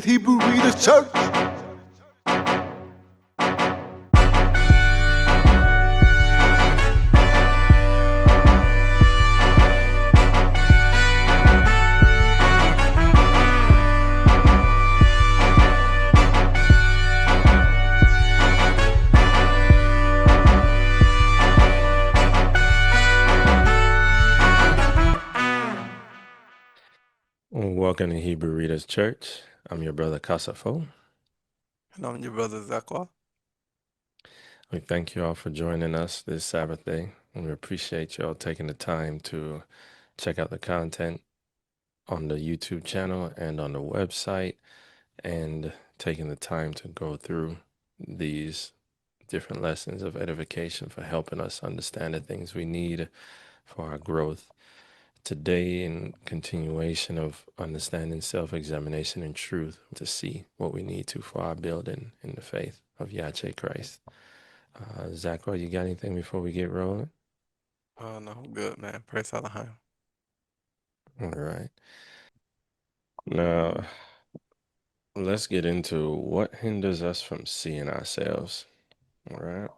Hebrew Readers Church. Welcome to Hebrew Readers Church. I'm your brother Kasafo. And I'm your brother Zakwa. We thank you all for joining us this Sabbath day, and we appreciate you all taking the time to check out the content on the YouTube channel and on the website, and taking the time to go through these different lessons of edification for helping us understand the things we need for our growth. Today, in continuation of understanding self-examination and truth, to see what we need to for our building in the faith of Yache Christ. Zakwa, you got anything before we get rolling? No, good, man. Praise Alahayim. All right. Now, let's get into what hinders us from seeing ourselves. All right.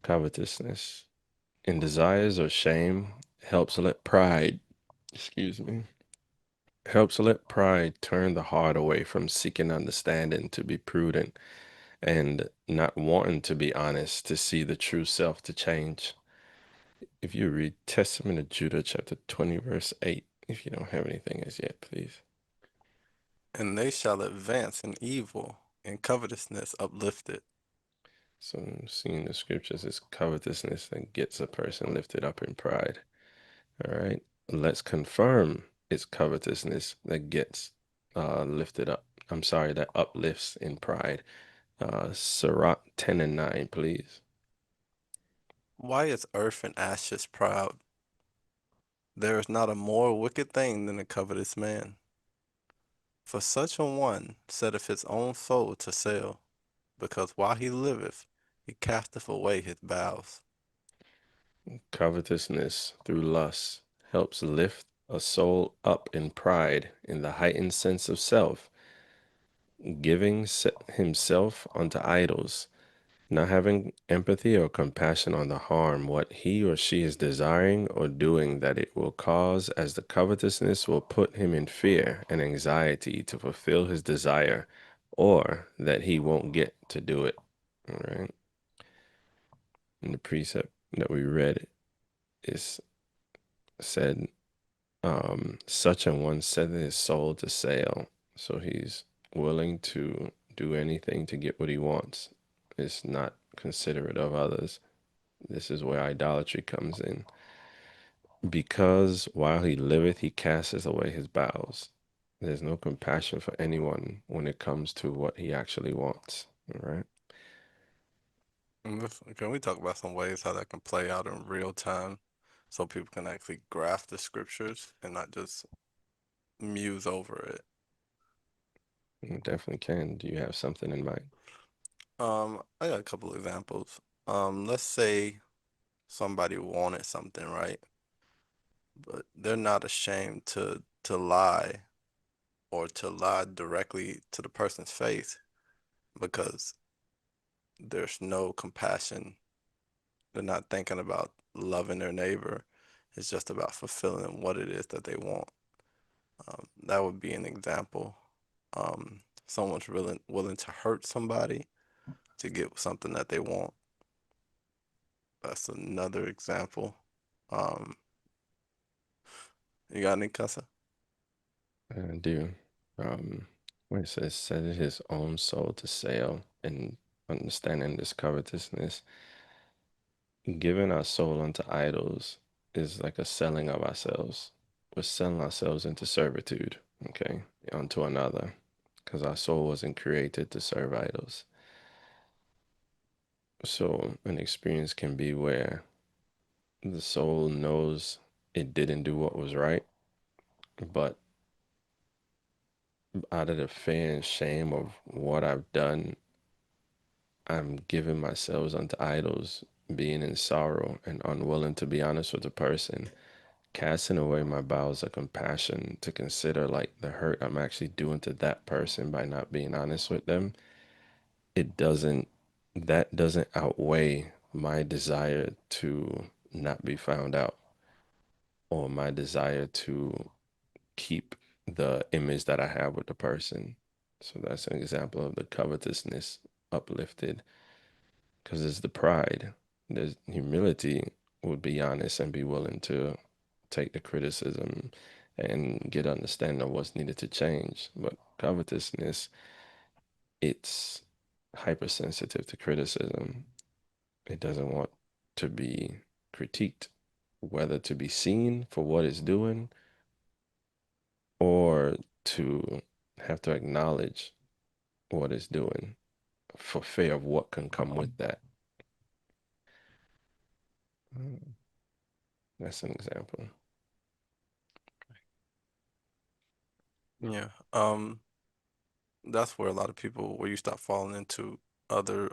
Covetousness. In desires or shame, helps let pride turn the heart away from seeking understanding to be prudent and not wanting to be honest to see the true self to change. If you read Testament of Judah, chapter 20, verse 8, if you don't have anything as yet, please. And they shall advance in evil, and covetousness uplifted. So seeing the scriptures is covetousness that gets a person lifted up in pride. All right. Let's confirm it's covetousness that gets lifted up. That uplifts in pride. Sirach 10 and 9, please. Why is earth and ashes proud? There is not a more wicked thing than a covetous man. For such a one setteth his own soul to sale, because while he liveth, he casteth away his bowels. Covetousness through lust helps lift a soul up in pride in the heightened sense of self, giving himself unto idols, not having empathy or compassion on the harm what he or she is desiring or doing that it will cause, as the covetousness will put him in fear and anxiety to fulfill his desire, or that he won't get to do it. All right. And the precept that we read is said, such an one set his soul to sale. So he's willing to do anything to get what he wants. It's not considerate of others. This is where idolatry comes in. Because while he liveth, he casteth away his bowels. There's no compassion for anyone when it comes to what he actually wants. All right. Can we talk about some ways how that can play out in real time so people can actually grasp the scriptures and not just muse over it? You definitely can. Do you have something in mind? I got a couple of examples. Let's say somebody wanted something, right? But they're not ashamed to lie, or to lie directly to the person's face, because there's no compassion. They're not thinking about loving their neighbor. It's just about fulfilling what it is that they want. That would be an example. Someone's willing to hurt somebody to get something that they want. That's another example. You got any, Casa? I do. Where it says, set his own soul to sale, and understanding this covetousness, giving our soul unto idols is like a selling of ourselves. We're selling ourselves into servitude, okay, unto another, because our soul wasn't created to serve idols. So an experience can be where the soul knows it didn't do what was right, but out of the fear and shame of what I've done, I'm giving myself unto idols being in sorrow and unwilling to be honest with the person, casting away my bowels of compassion to consider like the hurt I'm actually doing to that person by not being honest with them, it doesn't, that doesn't outweigh my desire to not be found out or my desire to keep the image that I have with the person. So that's an example of the covetousness uplifted, because it's the pride. There's humility would be honest and be willing to take the criticism and get understanding of what's needed to change. But covetousness, it's hypersensitive to criticism. It doesn't want to be critiqued, whether to be seen for what it's doing or to have to acknowledge what it's doing for fear of what can come with that. That's an example. Yeah. That's where a lot of people, where you start falling into other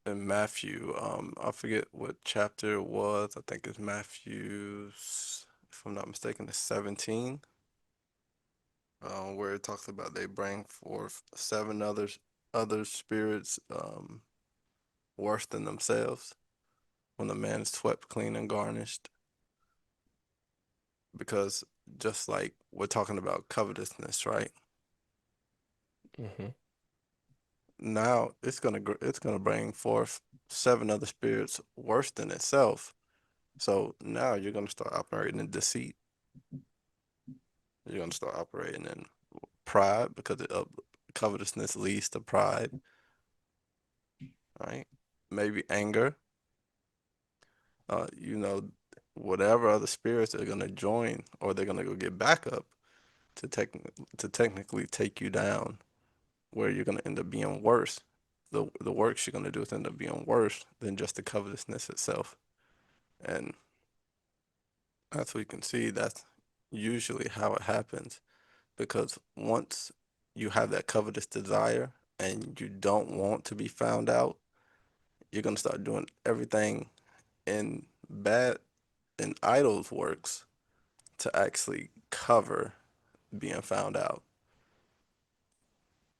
in Matthew, I forget what chapter it was. I think it's Matthew's, if I'm not mistaken, it's 17, where it talks about they bring forth seven other spirits worse than themselves when a man is swept clean and garnished. Because just like we're talking about covetousness, right? Hmm. Now it's gonna bring forth seven other spirits worse than itself. So now you're gonna start operating in deceit. You're gonna start operating in pride because covetousness leads to pride, right? Maybe anger. You know, whatever other spirits are gonna join, or they're gonna go get backup to technically take you down, where you're gonna end up being worse. The works you're gonna do is end up being worse than just the covetousness itself. And as we can see, that's usually how it happens. Because once you have that covetous desire and you don't want to be found out, you're gonna start doing everything in bad in idols works to actually cover being found out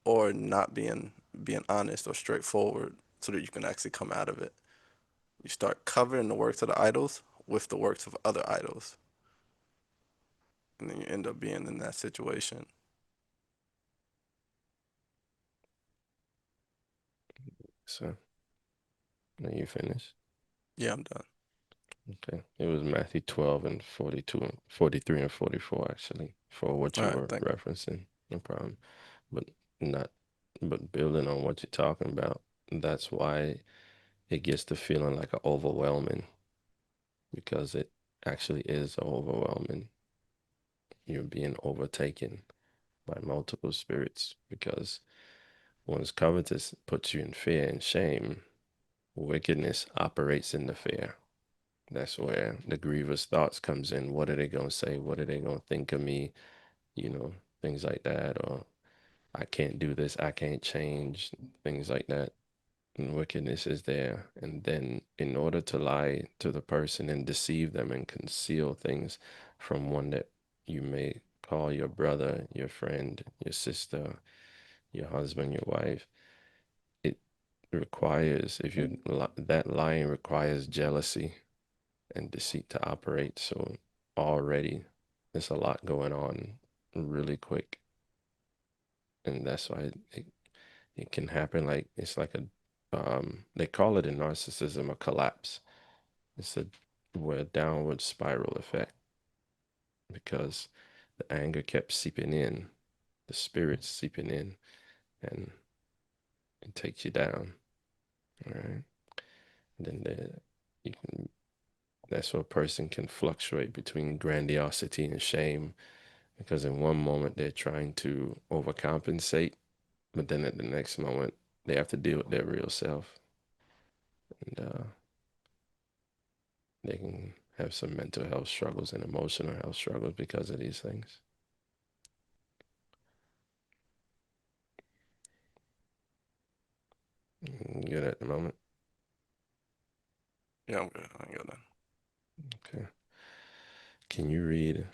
or not being honest or straightforward so that you can actually come out of it. You start covering the works of the idols with the works of other idols, and then you end up being in that situation. So, are you finished? Yeah, I'm done. Okay. It was Matthew 12 and 42 and 43 and 44, actually, for what All you right, were thank you. referencing. No problem. But not, but building on what you're talking about, that's why it gets to feeling like a overwhelming, because it actually is overwhelming. You're being overtaken by multiple spirits because one's covetous puts you in fear and shame. Wickedness operates in the fear. That's where the grievous thoughts comes in. What are they gonna say? What are they gonna think of me? You know, things like that. Or I can't do this. I can't change. Things like that. And wickedness is there. And then in order to lie to the person and deceive them and conceal things from one that you may call your brother, your friend, your sister, your husband, your wife, it requires, if you that lying requires jealousy and deceit to operate. So already there's a lot going on really quick. And that's why it can happen like it's like a they call it in narcissism a collapse. It's a downward spiral effect because the anger kept seeping in, the spirits seeping in, and it takes you down. All right. And then you can that's where a person can fluctuate between grandiosity and shame because in one moment they're trying to overcompensate, but then at the next moment they have to deal with their real self, and they can have some mental health struggles and emotional health struggles because of these things. Good at the moment. Yeah, I'm good. I ain't got nothing. Okay. Can you read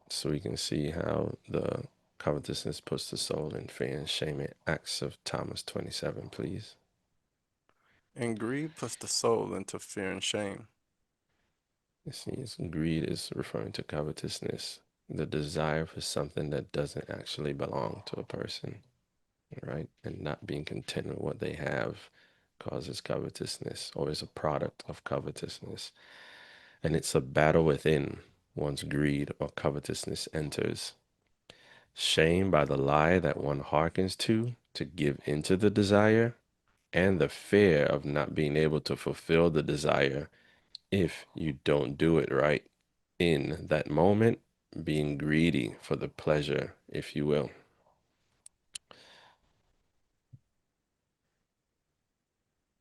so we can see how the covetousness puts the soul in fear and shame in Acts of Thomas 27, please? And greed puts the soul into fear and shame. You see, greed is referring to covetousness, the desire for something that doesn't actually belong to a person, right? And not being content with what they have causes covetousness, or is a product of covetousness. And it's a battle within once greed or covetousness enters. Shame by the lie that one hearkens to give into the desire, and the fear of not being able to fulfill the desire if you don't do it right in that moment, being greedy for the pleasure, if you will.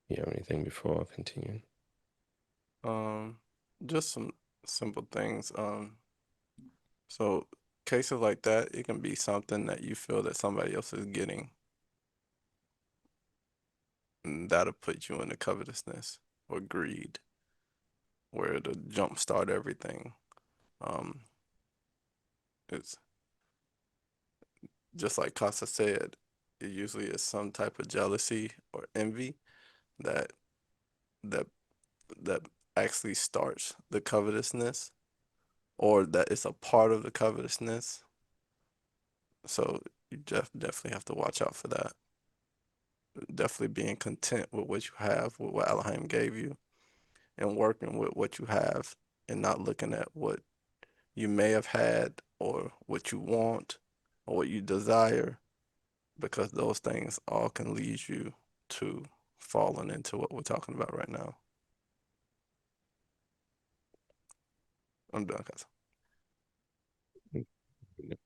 You have anything before I continue? Just some simple things. So cases like that, it can be something that you feel that somebody else is getting, and that'll put you into covetousness or greed, where it'll jumpstart everything. Um, it's just like Casa said, it usually is some type of jealousy or envy that that that actually starts the covetousness, or that it's a part of the covetousness. So you definitely have to watch out for that. Definitely being content with what you have, with what Alahayim gave you, and working with what you have, and not looking at what you may have had or what you want or what you desire, because those things all can lead you to falling into what we're talking about right now. I'm done, guys.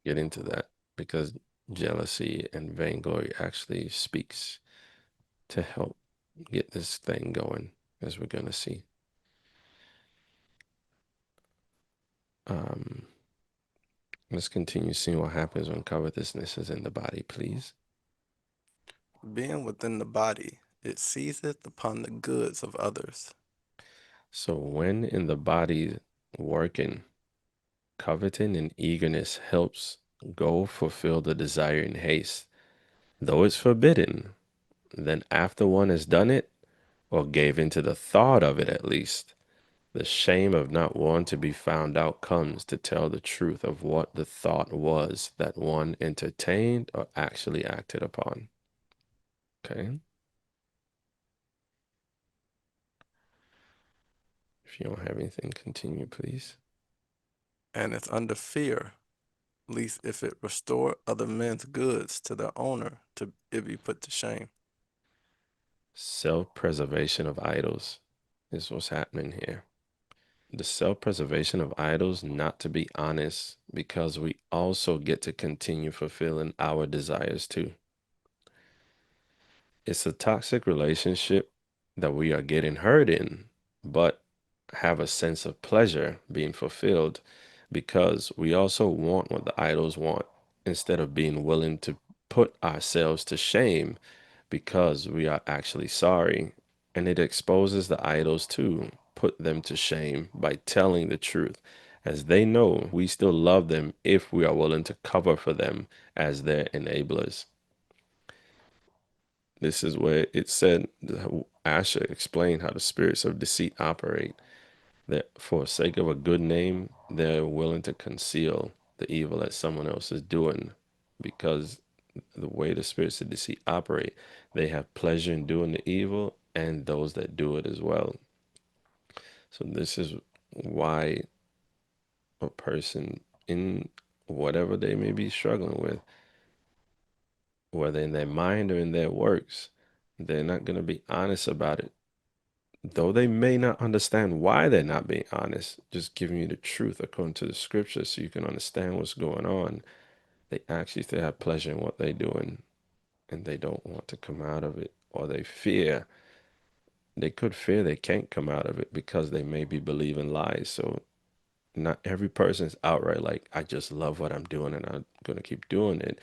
Get into that because jealousy and vainglory actually speaks to help get this thing going, as we're going to see. Um, let's continue seeing what happens when covetousness is in the body, please. Being within the body, it seizeth upon the goods of others. So when in the body working, coveting and eagerness helps go fulfill the desire in haste, though it's forbidden. Then after one has done it, or gave into the thought of it at least, the shame of not wanting to be found out comes to tell the truth of what the thought was that one entertained or actually acted upon. Okay? If you don't have anything, continue, please. And it's under fear, lest if it restore other men's goods to their owner, to it be put to shame. Self-preservation of idols is what's happening here. The self-preservation of idols, not to be honest, because we also get to continue fulfilling our desires too. It's a toxic relationship that we are getting hurt in, but have a sense of pleasure being fulfilled because we also want what the idols want instead of being willing to put ourselves to shame because we are actually sorry. And it exposes the idols too, put them to shame by telling the truth, as they know we still love them if we are willing to cover for them as their enablers. This is where it said, Asher explained how the spirits of deceit operate, that for sake of a good name, they're willing to conceal the evil that someone else is doing because the way the spirits of deceit operate, they have pleasure in doing the evil and those that do it as well. So this is why a person in whatever they may be struggling with, whether in their mind or in their works, they're not going to be honest about it. Though they may not understand why they're not being honest, just giving you the truth according to the scripture so you can understand what's going on. They actually still have pleasure in what they're doing and they don't want to come out of it, or they could fear they can't come out of it because they may be believing lies. So not every person's outright like, I just love what I'm doing and I'm going to keep doing it.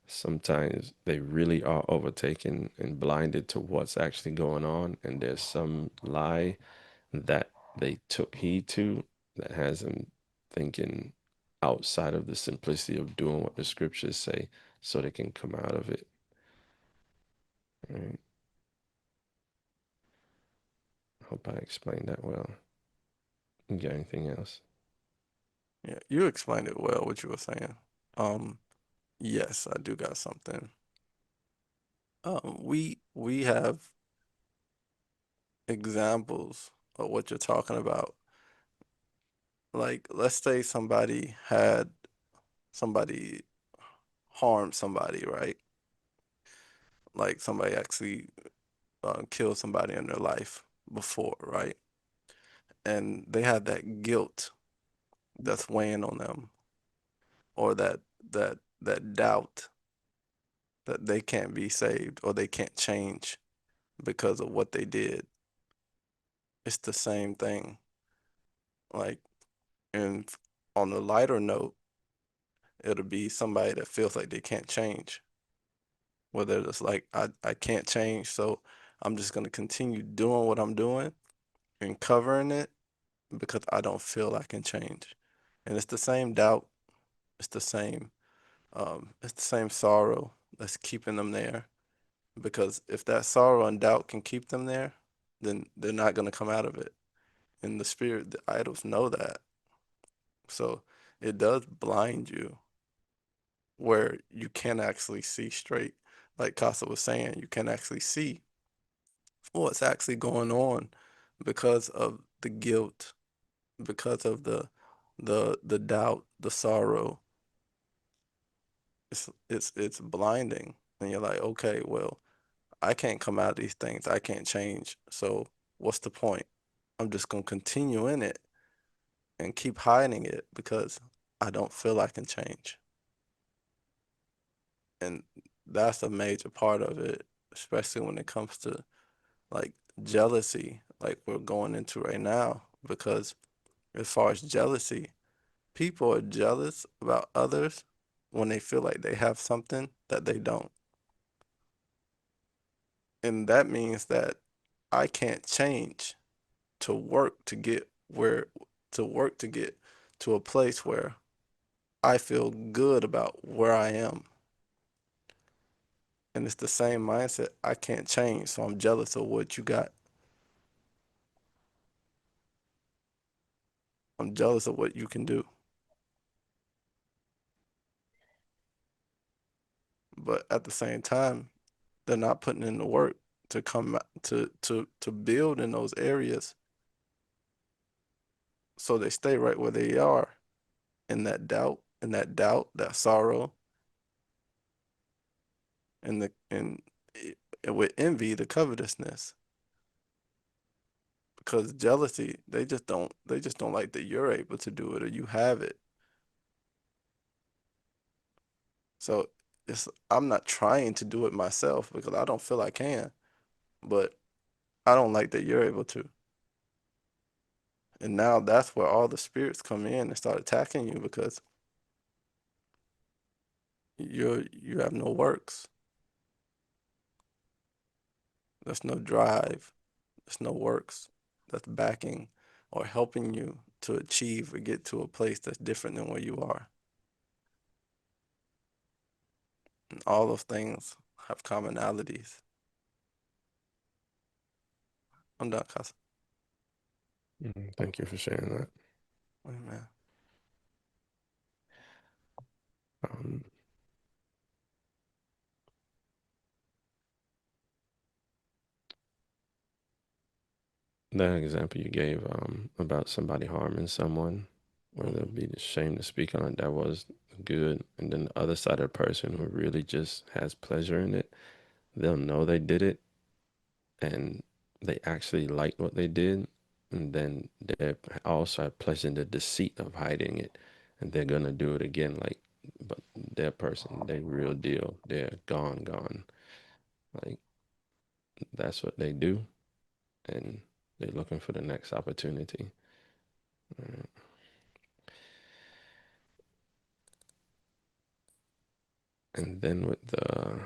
Sometimes they really are overtaken and blinded to what's actually going on, and there's some lie that they took heed to, that has them thinking outside of the simplicity of doing what the scriptures say so they can come out of it. Right? Hope I explained that well. You got anything else? Yeah, you explained it well, what you were saying. Yes, I do got something. We have examples of what you're talking about. Like, let's say somebody harmed somebody, right? Like somebody actually killed somebody in their life before, right? And they have that guilt that's weighing on them, or that doubt that they can't be saved or they can't change because of what they did. It's the same thing. Like, and on the lighter note, it'll be somebody that feels like they can't change. Whether it's like, I can't change, so I'm just gonna continue doing what I'm doing and covering it because I don't feel I can change. And it's the same doubt, it's it's the same sorrow that's keeping them there. Because if that sorrow and doubt can keep them there, then they're not gonna come out of it. In the spirit, the idols know that. So it does blind you where you can actually see straight. Like Casa was saying, you can actually see what's actually going on because of the guilt, because of the doubt, the sorrow. It's blinding. And you're like, okay, well, I can't come out of these things. I can't change. So what's the point? I'm just gonna continue in it and keep hiding it because I don't feel I can change. And that's a major part of it, especially when it comes to like jealousy, like we're going into right now. Because as far as jealousy, people are jealous about others when they feel like they have something that they don't. And that means that I can't change to work to get where, to work to get to a place where I feel good about where I am. And it's the same mindset. I can't change, so I'm jealous of what you got. I'm jealous of what you can do. But at the same time, they're not putting in the work to come to build in those areas. So they stay right where they are in that doubt, that sorrow, and with envy, the covetousness. Because jealousy, they just don't like that you're able to do it or you have it. So I'm not trying to do it myself because I don't feel I can, but I don't like that you're able to. And now that's where all the spirits come in and start attacking you because you have no works. There's no drive. There's no works that's backing or helping you to achieve or get to a place that's different than where you are. And all those things have commonalities. I'm done, Casa. Thank you for sharing that. Amen. Um, that example you gave about somebody harming someone, where they'll be ashamed to speak on it, that was good. And then the other side of the person who really just has pleasure in it, they'll know they did it and they actually like what they did. And then they also have pleasure in the deceit of hiding it. And they're going to do it again. Like, but their person, they real deal, they're gone. Like, that's what they do. And they're looking for the next opportunity. Right. And then with the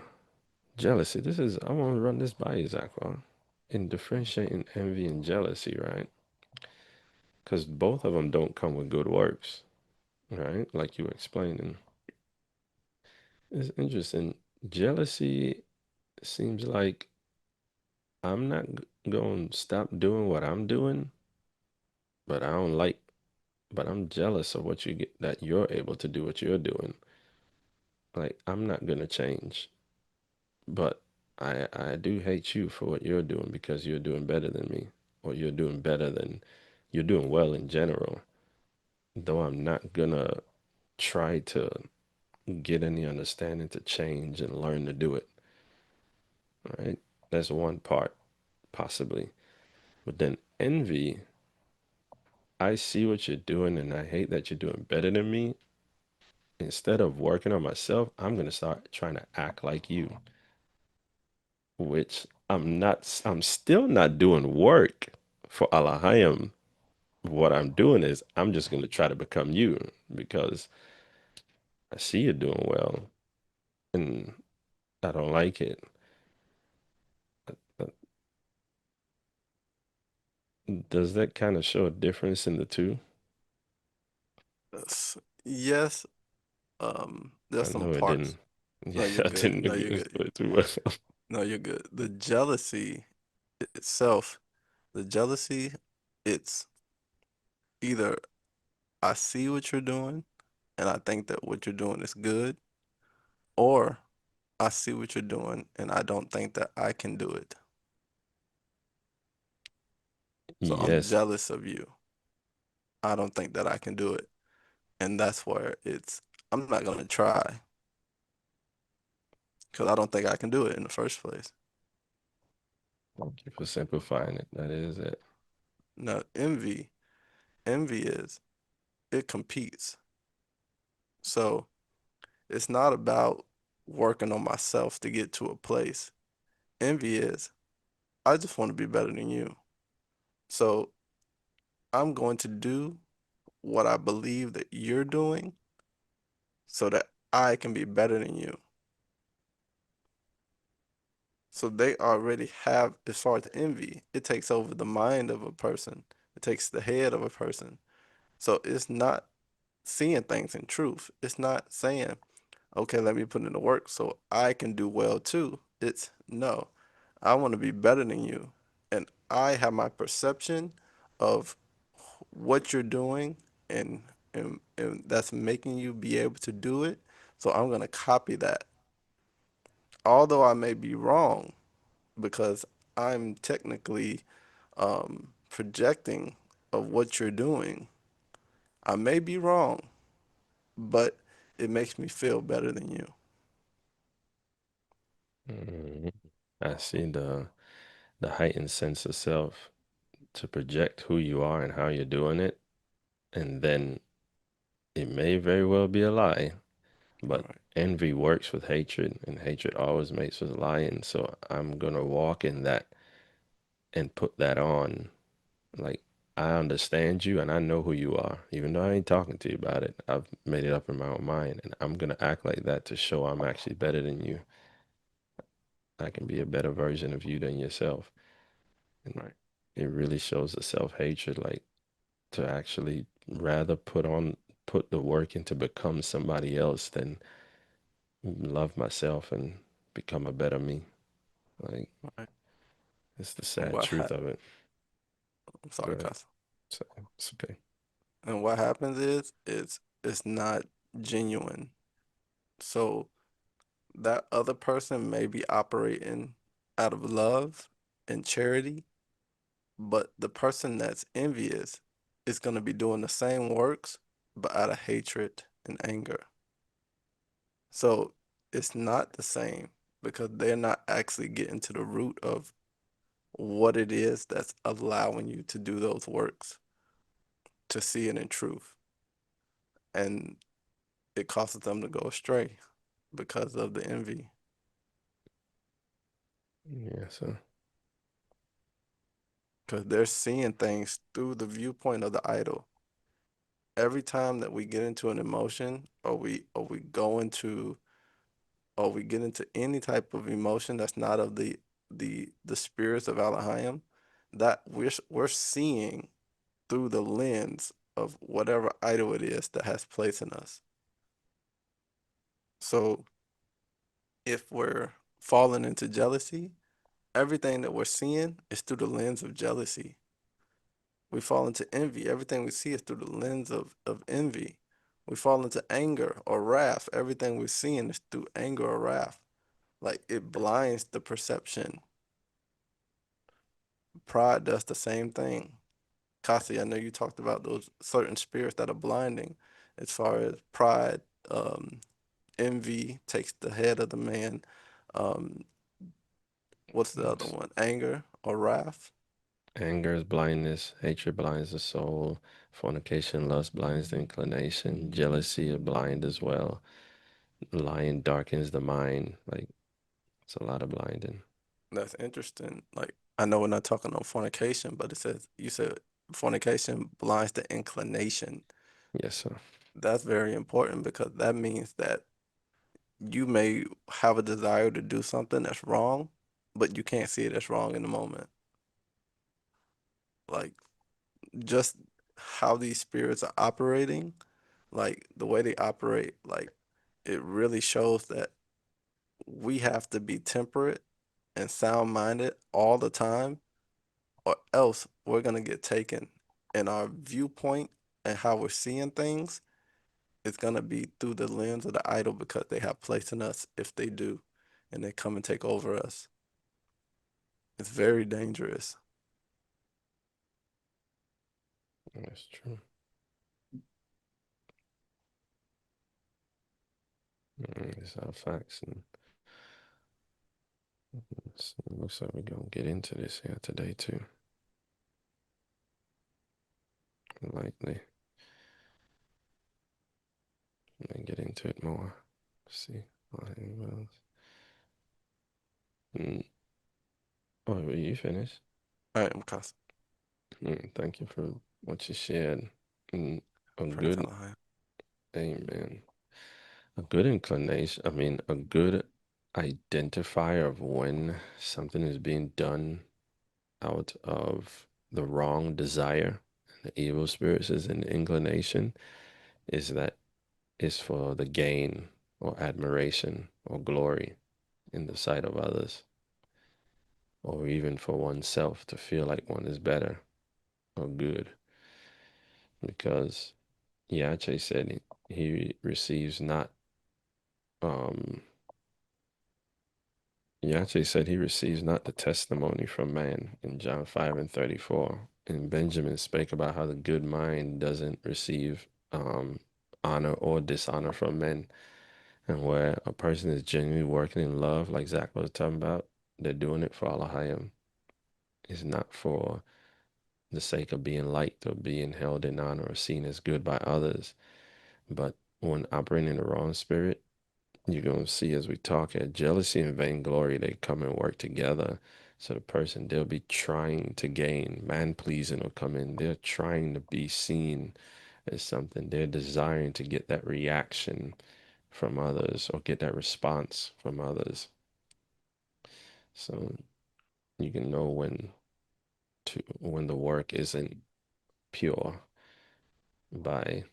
jealousy, I want to run this by you, Zachary. In differentiating envy and jealousy, right? because both of them don't come with good works, right? Like you were explaining. It's interesting. Jealousy seems like I'm not going to stop doing what I'm doing, but I don't like, but I'm jealous of what you get, that you're able to do what you're doing. Like, I'm not going to change, but I do hate you for what you're doing because you're doing better than me, or you're doing better than, you're doing well in general. Though I'm not gonna try to get any understanding to change and learn to do it, right? That's one part, possibly. But then envy, I see what you're doing and I hate that you're doing better than me. Instead of working on myself, I'm gonna start trying to act like you, which I'm not, I'm still not doing work for Alahayim. What I'm doing is I'm just gonna try to become you because I see you're doing well and I don't like it. Uh, Does that kind of show a difference in the two? Yes, I there's some know it parts. didn't. Yeah, No, you're I good. didn't No, you're explain good. it too well. No, you're good. The jealousy itself, the jealousy, it's either I see what you're doing and I think that what you're doing is good, or I see what you're doing and I don't think that I can do it. So I'm Yes. jealous of you. I don't think that I can do it. And that's where I'm not going to try because I don't think I can do it in the first place. Thank you for simplifying it. That is it. Now, envy is it competes. So it's not about working on myself to get to a place. Envy is I just want to be better than you. So I'm going to do what I believe that you're doing so that I can be better than you. So they already have, as far as envy, it takes over the mind of a person, it takes the head of a person. So it's not seeing things in truth. It's not saying, okay, let me put in the work so I can do well too. It's no, I want to be better than you. And I have my perception of what you're doing and that's making you be able to do it. So I'm going to copy that. Although I may be wrong because I'm technically projecting of what you're doing. I may be wrong, but it makes me feel better than you. Mhm. I see the heightened sense of self to project who you are and how you're doing it, and then it may very well be a lie, but Right, envy works with hatred, and hatred always makes us lying. So I'm gonna walk in that and put that on. Like, I understand you and I know who you are. Even though I ain't talking to you about it, I've made it up in my own mind, and I'm gonna act like that to show I'm actually better than you. I can be a better version of you than yourself. And right, it really shows the self-hatred, like to actually rather put the work in to become somebody else than love myself and become a better me. Like, right. it's the And sad truth of it. I'm Go sorry, ahead. Casa. So it's okay. And what happens is it's not genuine. So that other person may be operating out of love and charity, but the person that's envious is going to be doing the same works, but out of hatred and anger. So it's not the same because they're not actually getting to the root of what it is that's allowing you to do those works, to see it in truth. And it causes them to go astray because of the envy. Yeah, so Because they're seeing things through the viewpoint of the idol. Every time that we get into an emotion or we go into or we get into any type of emotion that's not of the spirits of Alahayim, that we're seeing through the lens of whatever idol it is that has place in us. So if we're falling into jealousy, everything that we're seeing is through the lens of jealousy. We fall into envy, everything we see is through the lens of envy. We fall into anger or wrath, everything we're seeing is through anger or wrath. Like it blinds the perception. Pride does the same thing. Kasi, I know you talked about those certain spirits that are blinding as far as pride, envy takes the head of the man. Um, what's the other Yes. one? Anger or wrath? Anger is blindness, hatred blinds the soul, fornication, lust blinds the inclination, jealousy is blind as well. Lying darkens the mind. Like it's a lot of blinding. That's interesting. Like I know we're not talking on fornication, but it says you said fornication blinds the inclination. Yes, sir. That's very important because that means that you may have a desire to do something that's wrong, but you can't see it as wrong in the moment. Like just how these spirits are operating, like the way they operate, like it really shows that we have to be temperate and sound-minded all the time, or else we're gonna get taken. And our viewpoint and how we're seeing things is gonna be through the lens of the idol because they have place in us if they do, and they come and take over us. It's very dangerous. That's true. These are facts, and it looks like we're gonna get into this here today too. Likely, and get into it more. Let's see. Well, mm, oh, were you finished? All right, Mikasa. Thank you for what you shared. A Praise good, Alahayim. amen. A good inclination, I mean, a good identifier of when something is being done out of the wrong desire, the evil spirits is an inclination, is that is for the gain or admiration or glory in the sight of others, or even for oneself to feel like one is better or good. Because Yache said he receives not, um, Yache said he receives not the testimony from man in John 5 and 34. And Benjamin spake about how the good mind doesn't receive honor or dishonor from men. And where a person is genuinely working in love, like Zach was talking about, they're doing it for Alahayim. It's not for the sake of being liked or being held in honor or seen as good by others. But when operating in the wrong spirit, you're going to see as we talk at jealousy and vainglory, they come and work together. So the person, they'll be trying to gain, man pleasing will come in. They're trying to be seen as something. They're desiring to get that reaction from others or get that response from others. So you can know when the work isn't pure by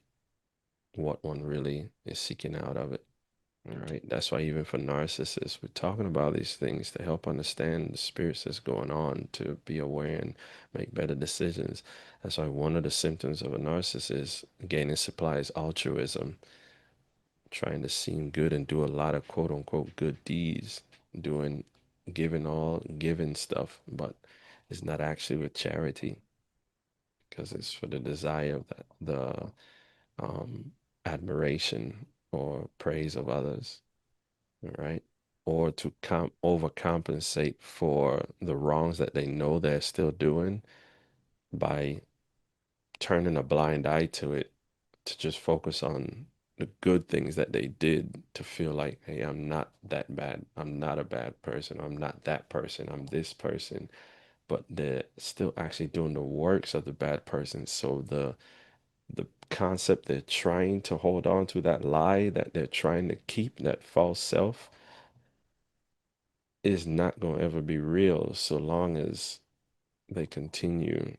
what one really is seeking out of it. All right. That's why even for narcissists, we're talking about these things to help understand the spirits that's going on, to be aware and make better decisions. That's why one of the symptoms of a narcissist is gaining supply is altruism, trying to seem good and do a lot of quote unquote good deeds, doing giving stuff, but it's not actually with charity because it's for the desire of the admiration or praise of others, right? Or to overcompensate for the wrongs that they know they're still doing by turning a blind eye to it, to just focus on the good things that they did to feel like, hey, I'm not that bad. I'm not a bad person. I'm not that person. I'm this person. But they're still actually doing the works of the bad person. So the concept they're trying to hold on to, that lie that they're trying to keep, that false self, is not going to ever be real so long as they continue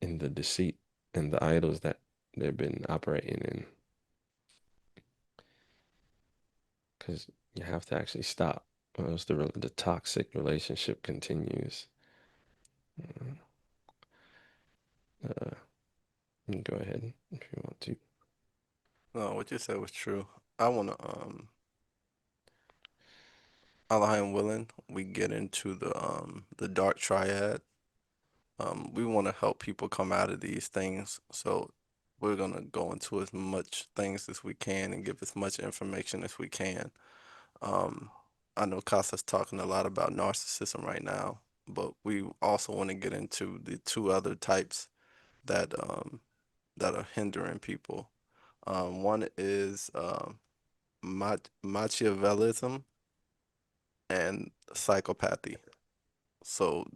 in the deceit and the idols that they've been operating in. Because you have to actually stop, or else the toxic relationship continues. Uh, you can go ahead if you want to. No, what you said was true. I wanna Alahayim willing, we get into the dark triad. We want to help people come out of these things, so we're gonna go into as much things as we can and give as much information as we can. Um, I know Casa's talking a lot about narcissism right now, but we also want to get into the two other types that that are hindering people. One is Machiavellism and psychopathy. So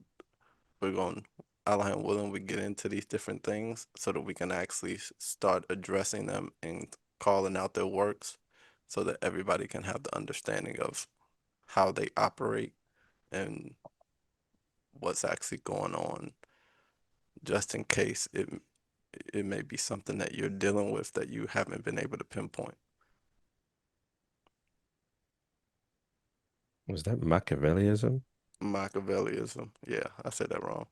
we're going, Allah and willing, we get into these different things so that we can actually start addressing them and calling out their works so that everybody can have the understanding of how they operate and what's actually going on, just in case it may be something that you're dealing with that you haven't been able to pinpoint. Was that Machiavellism? Machiavellism. Yeah, I said that wrong.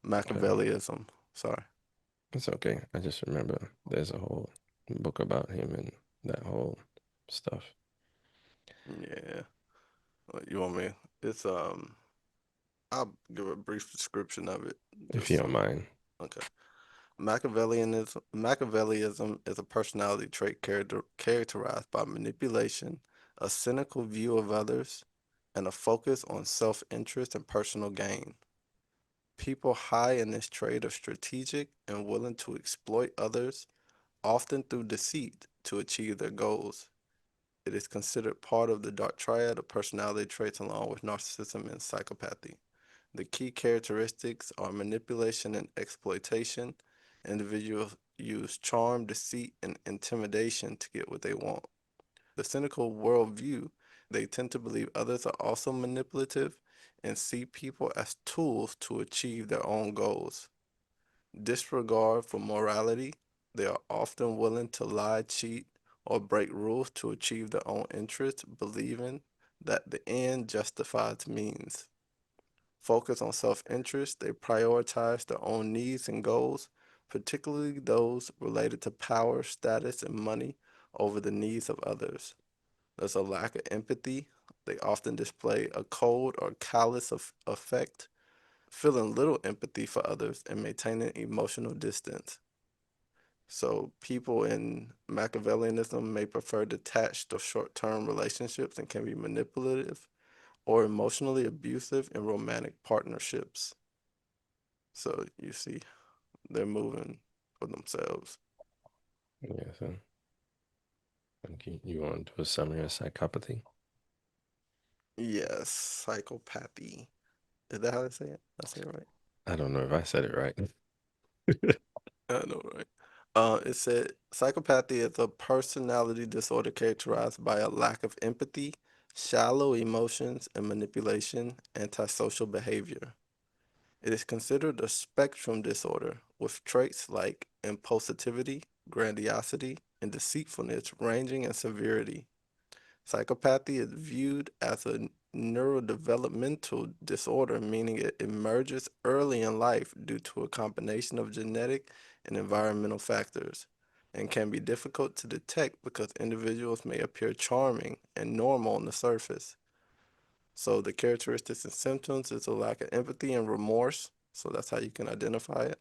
Okay. Machiavellism. Sorry. It's okay. I just remember there's a whole book about him and that whole stuff. Yeah. You want me? It's I'll give a brief description of it. If you Just don't mind. okay. Machiavellism is a personality trait characterized by manipulation, a cynical view of others, and a focus on self-interest and personal gain. People high in this trait are strategic and willing to exploit others, often through deceit, to achieve their goals. It is considered part of the dark triad of personality traits along with narcissism and psychopathy. The key characteristics are manipulation and exploitation. Individuals use charm, deceit, and intimidation to get what they want. The cynical worldview, they tend to believe others are also manipulative and see people as tools to achieve their own goals. Disregard for morality, they are often willing to lie, cheat, or break rules to achieve their own interests, believing that the end justifies means. Focus on self-interest, they prioritize their own needs and goals, particularly those related to power, status, and money over the needs of others. There's a lack of empathy. They often display a cold or callous affect, feeling little empathy for others and maintaining emotional distance. So people in Machiavellianism may prefer detached or short-term relationships and can be manipulative or emotionally abusive in romantic partnerships. So you see, they're moving for themselves. Yeah, so you want to do a summary of psychopathy? Yes, psychopathy. Is that how they say it? I say it right? I don't know if I said it right. I know, right? It said psychopathy is a personality disorder characterized by a lack of empathy, shallow emotions, and manipulation, antisocial behavior. It is considered a spectrum disorder with traits like impulsivity, grandiosity, and deceitfulness ranging in severity. Psychopathy is viewed as a neurodevelopmental disorder, meaning it emerges early in life due to a combination of genetic and environmental factors, and can be difficult to detect because individuals may appear charming and normal on the surface. So the characteristics and symptoms is a lack of empathy and remorse. So that's how you can identify it.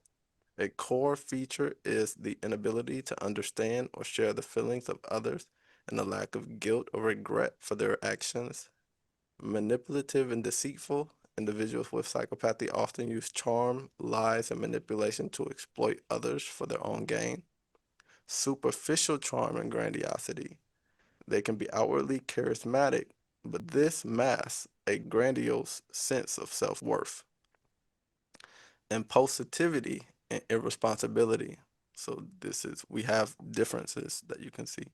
A core feature is the inability to understand or share the feelings of others and the lack of guilt or regret for their actions. Manipulative and deceitful, individuals with psychopathy often use charm, lies, and manipulation to exploit others for their own gain. Superficial charm and grandiosity. They can be outwardly charismatic, but this masks a grandiose sense of self-worth. Impulsivity and irresponsibility. So we have differences that you can see.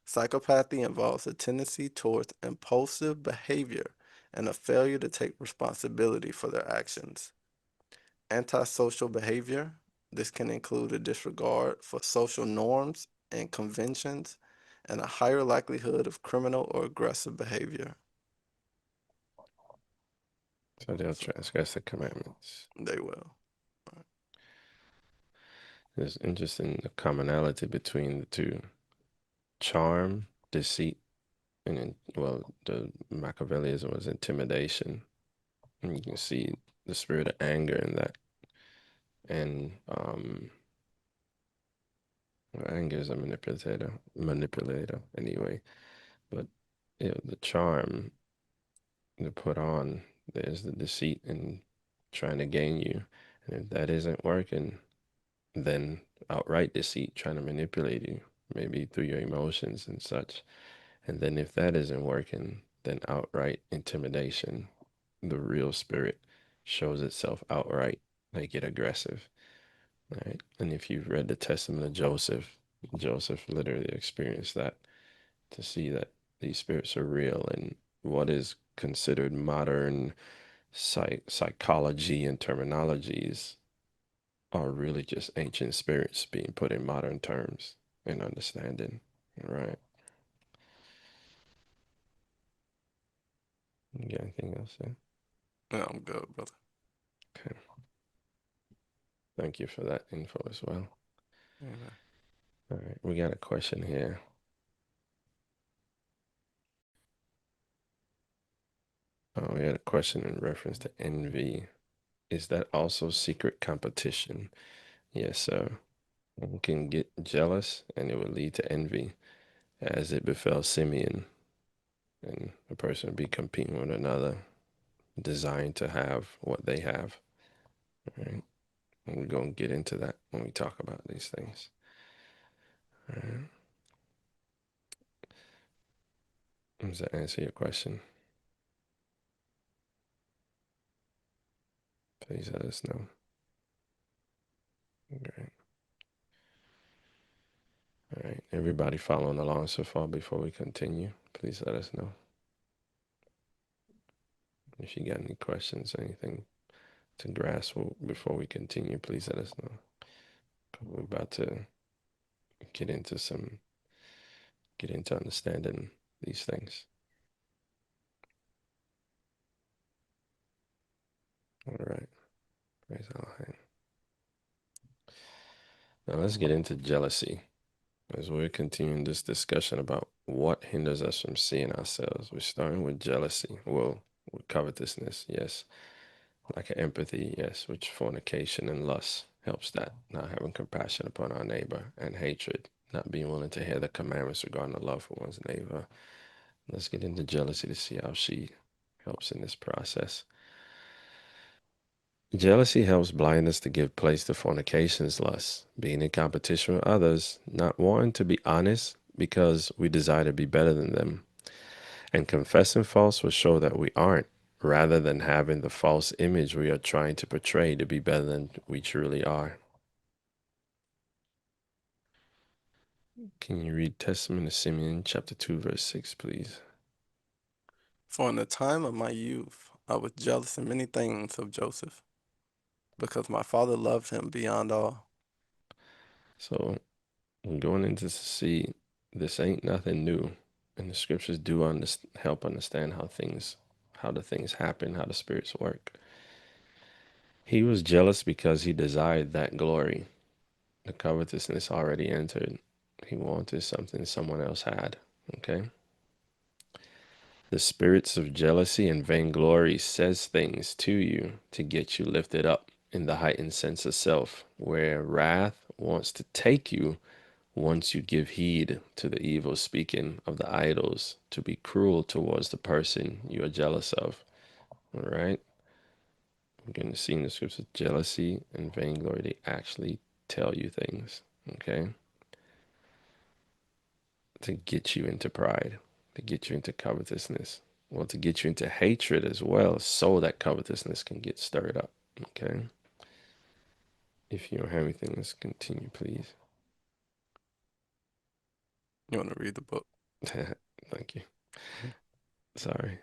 Psychopathy involves a tendency towards impulsive behavior and a failure to take responsibility for their actions. Antisocial behavior. This can include a disregard for social norms and conventions and a higher likelihood of criminal or aggressive behavior. So they'll transgress the commandments. They will. It's interesting the commonality between the two: charm, deceit, and the Machiavellianism was intimidation. And you can see the spirit of anger in that. And anger is a manipulator anyway. But the charm to put on, there's the deceit in trying to gain you. And if that isn't working, then outright deceit, trying to manipulate you, maybe through your emotions and such. And then if that isn't working, then outright intimidation, the real spirit shows itself outright, they get aggressive. Right. And if you've read the testament of Joseph, Joseph literally experienced that, to see that these spirits are real, and what is considered modern psychology and terminologies are really just ancient spirits being put in modern terms and understanding. Right. You got anything else there? Yeah, I'm good, brother. Okay. Thank you for that info as well. Amen. All right. We got a question here. Oh, we had a question in reference to envy. Is that also secret competition? Yes, sir. One can get jealous and it would lead to envy, as it befell Simeon, and a person would be competing with another, designed to have what they have. All right. And we're going to get into that when we talk about these things. All right. Does that answer your question? Please let us know. Okay. All right. Everybody following along so far before we continue, please let us know. If you got any questions, anything to grasp before we continue, please let us know. We're about to get into understanding these things. All right. Praise Alahayim. Now let's get into jealousy, as we're continuing this discussion about what hinders us from seeing ourselves. We're starting with jealousy. Well, with covetousness, yes. Like empathy, yes, which fornication and lust helps that. Not having compassion upon our neighbor, and hatred, not being willing to hear the commandments regarding the love for one's neighbor. Let's get into jealousy to see how she helps in this process. Jealousy helps blind us to give place to fornication's lust, being in competition with others, not wanting to be honest because we desire to be better than them. And confessing false will show that we aren't, rather than having the false image we are trying to portray to be better than we truly are. Can you read Testament of Simeon, chapter 2, verse 6, please? For in the time of my youth, I was jealous in many things of Joseph, because my father loved him beyond all. So I'm going into to see this ain't nothing new. And the scriptures do help understand how the things happen, how the spirits work. He was jealous because he desired that glory. The covetousness already entered. He wanted something someone else had. Okay. The spirits of jealousy and vainglory says things to you to get you lifted up in the heightened sense of self, where wrath wants to take you once you give heed to the evil speaking of the idols, to be cruel towards the person you are jealous of. All right. We're going to see in the scriptures jealousy and vainglory, they actually tell you things. Okay. To get you into pride, to get you into covetousness, well, to get you into hatred as well, so that covetousness can get stirred up. Okay. If you don't have anything, let's continue, please. You want to read the book? Thank you. Sorry.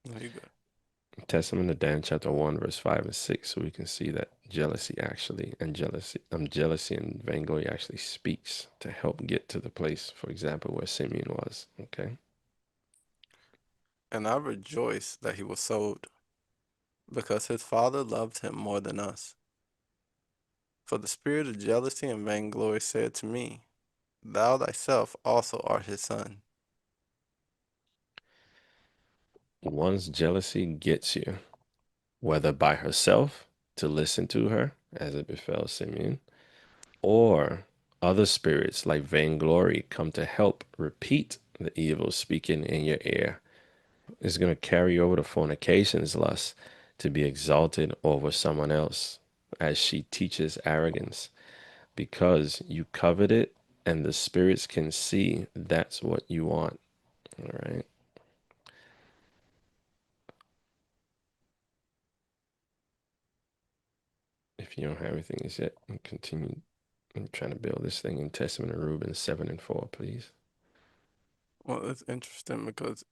No, you good. Testament of Dan, chapter 1, verse 5 and 6, so we can see that jealousy and vainglory actually speaks to help get to the place, for example, where Simeon was. Okay. And I rejoice that he was sold, because his father loved him more than us. For the spirit of jealousy and vainglory said to me, Thou thyself also art his son. One's jealousy gets you, whether by herself to listen to her, as it befell Simeon, or other spirits like vainglory come to help repeat the evil speaking in your ear. It's going to carry over to fornication's lust to be exalted over someone else, as she teaches arrogance, because you covet it and the spirits can see that's what you want. All right. If you don't have anything as yet, continue. I'm trying to build this thing in Testament of Reuben 7 and 4, please. Well, it's interesting because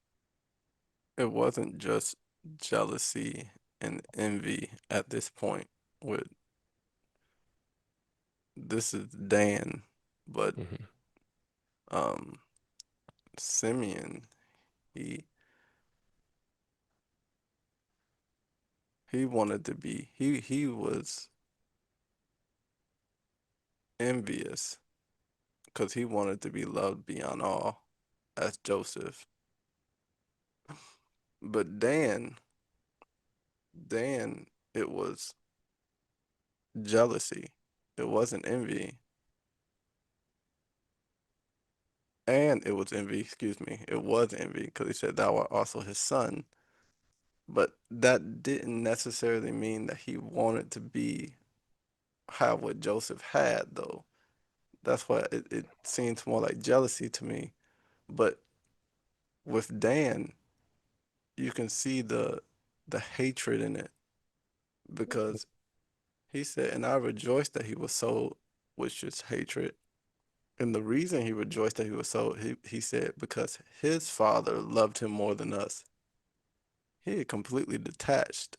it wasn't just jealousy and envy at this point. With this is Dan, but Mm-hmm. um, Simeon, he wanted to be he was envious because he wanted to be loved beyond all as Joseph. But Dan, it was jealousy. It wasn't envy. And it was envy, excuse me. It was envy because he said, Thou art also his son. But that didn't necessarily mean that he wanted to have what Joseph had, though. That's why it seems more like jealousy to me. But with Dan, you can see the hatred in it because he said, and I rejoiced that he was sold, which is hatred. And the reason he rejoiced that he was sold, he said, because his father loved him more than us. He had completely detached.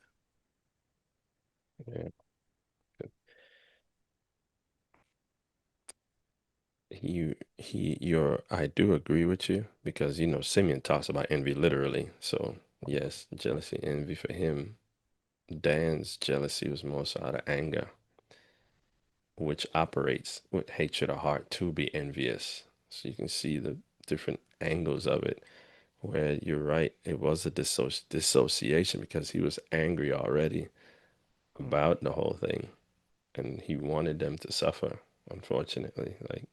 Yeah. I do agree with you because Simeon talks about envy literally. So yes, jealousy, envy for him. Dan's jealousy was more so out of anger, which operates with hatred of heart to be envious. So you can see the different angles of it. Where you're right, it was a dissociation because he was angry already Mhm. about the whole thing, and he wanted them to suffer. Unfortunately, like,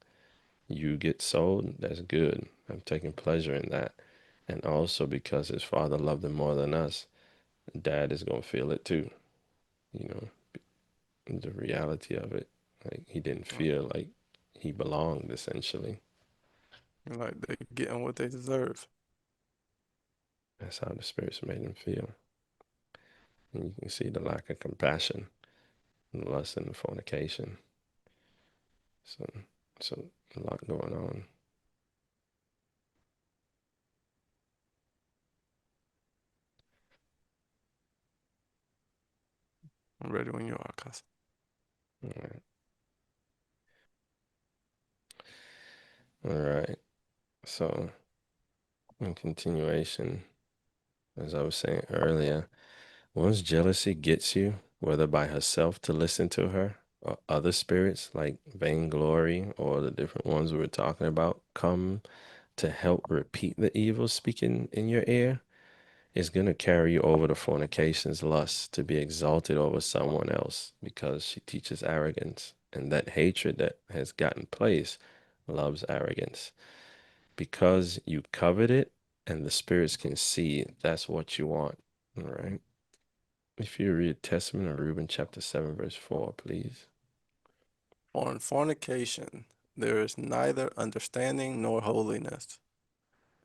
you get sold, that's good. I'm taking pleasure in that. And also because his father loved him more than us, dad is going to feel it too. You know, the reality of it. Like, he didn't feel like he belonged, essentially. Like they getting what they deserve. That's how the spirits made him feel. And you can see the lack of compassion, and lust, and fornication. So, so a lot going on. I'm ready when you are, cuz. All right. All right. So, in continuation, as I was saying earlier, once jealousy gets you, whether by herself to listen to her or other spirits like vainglory or the different ones we were talking about come to help repeat the evil speaking in your ear, it's going to carry you over to fornication's lust to be exalted over someone else because she teaches arrogance. And that hatred that has gotten place loves arrogance because you covet it and the spirits can see that's what you want. All right. If you read Testament of Reuben chapter 7, verse 4, please. For in fornication there is neither understanding nor holiness,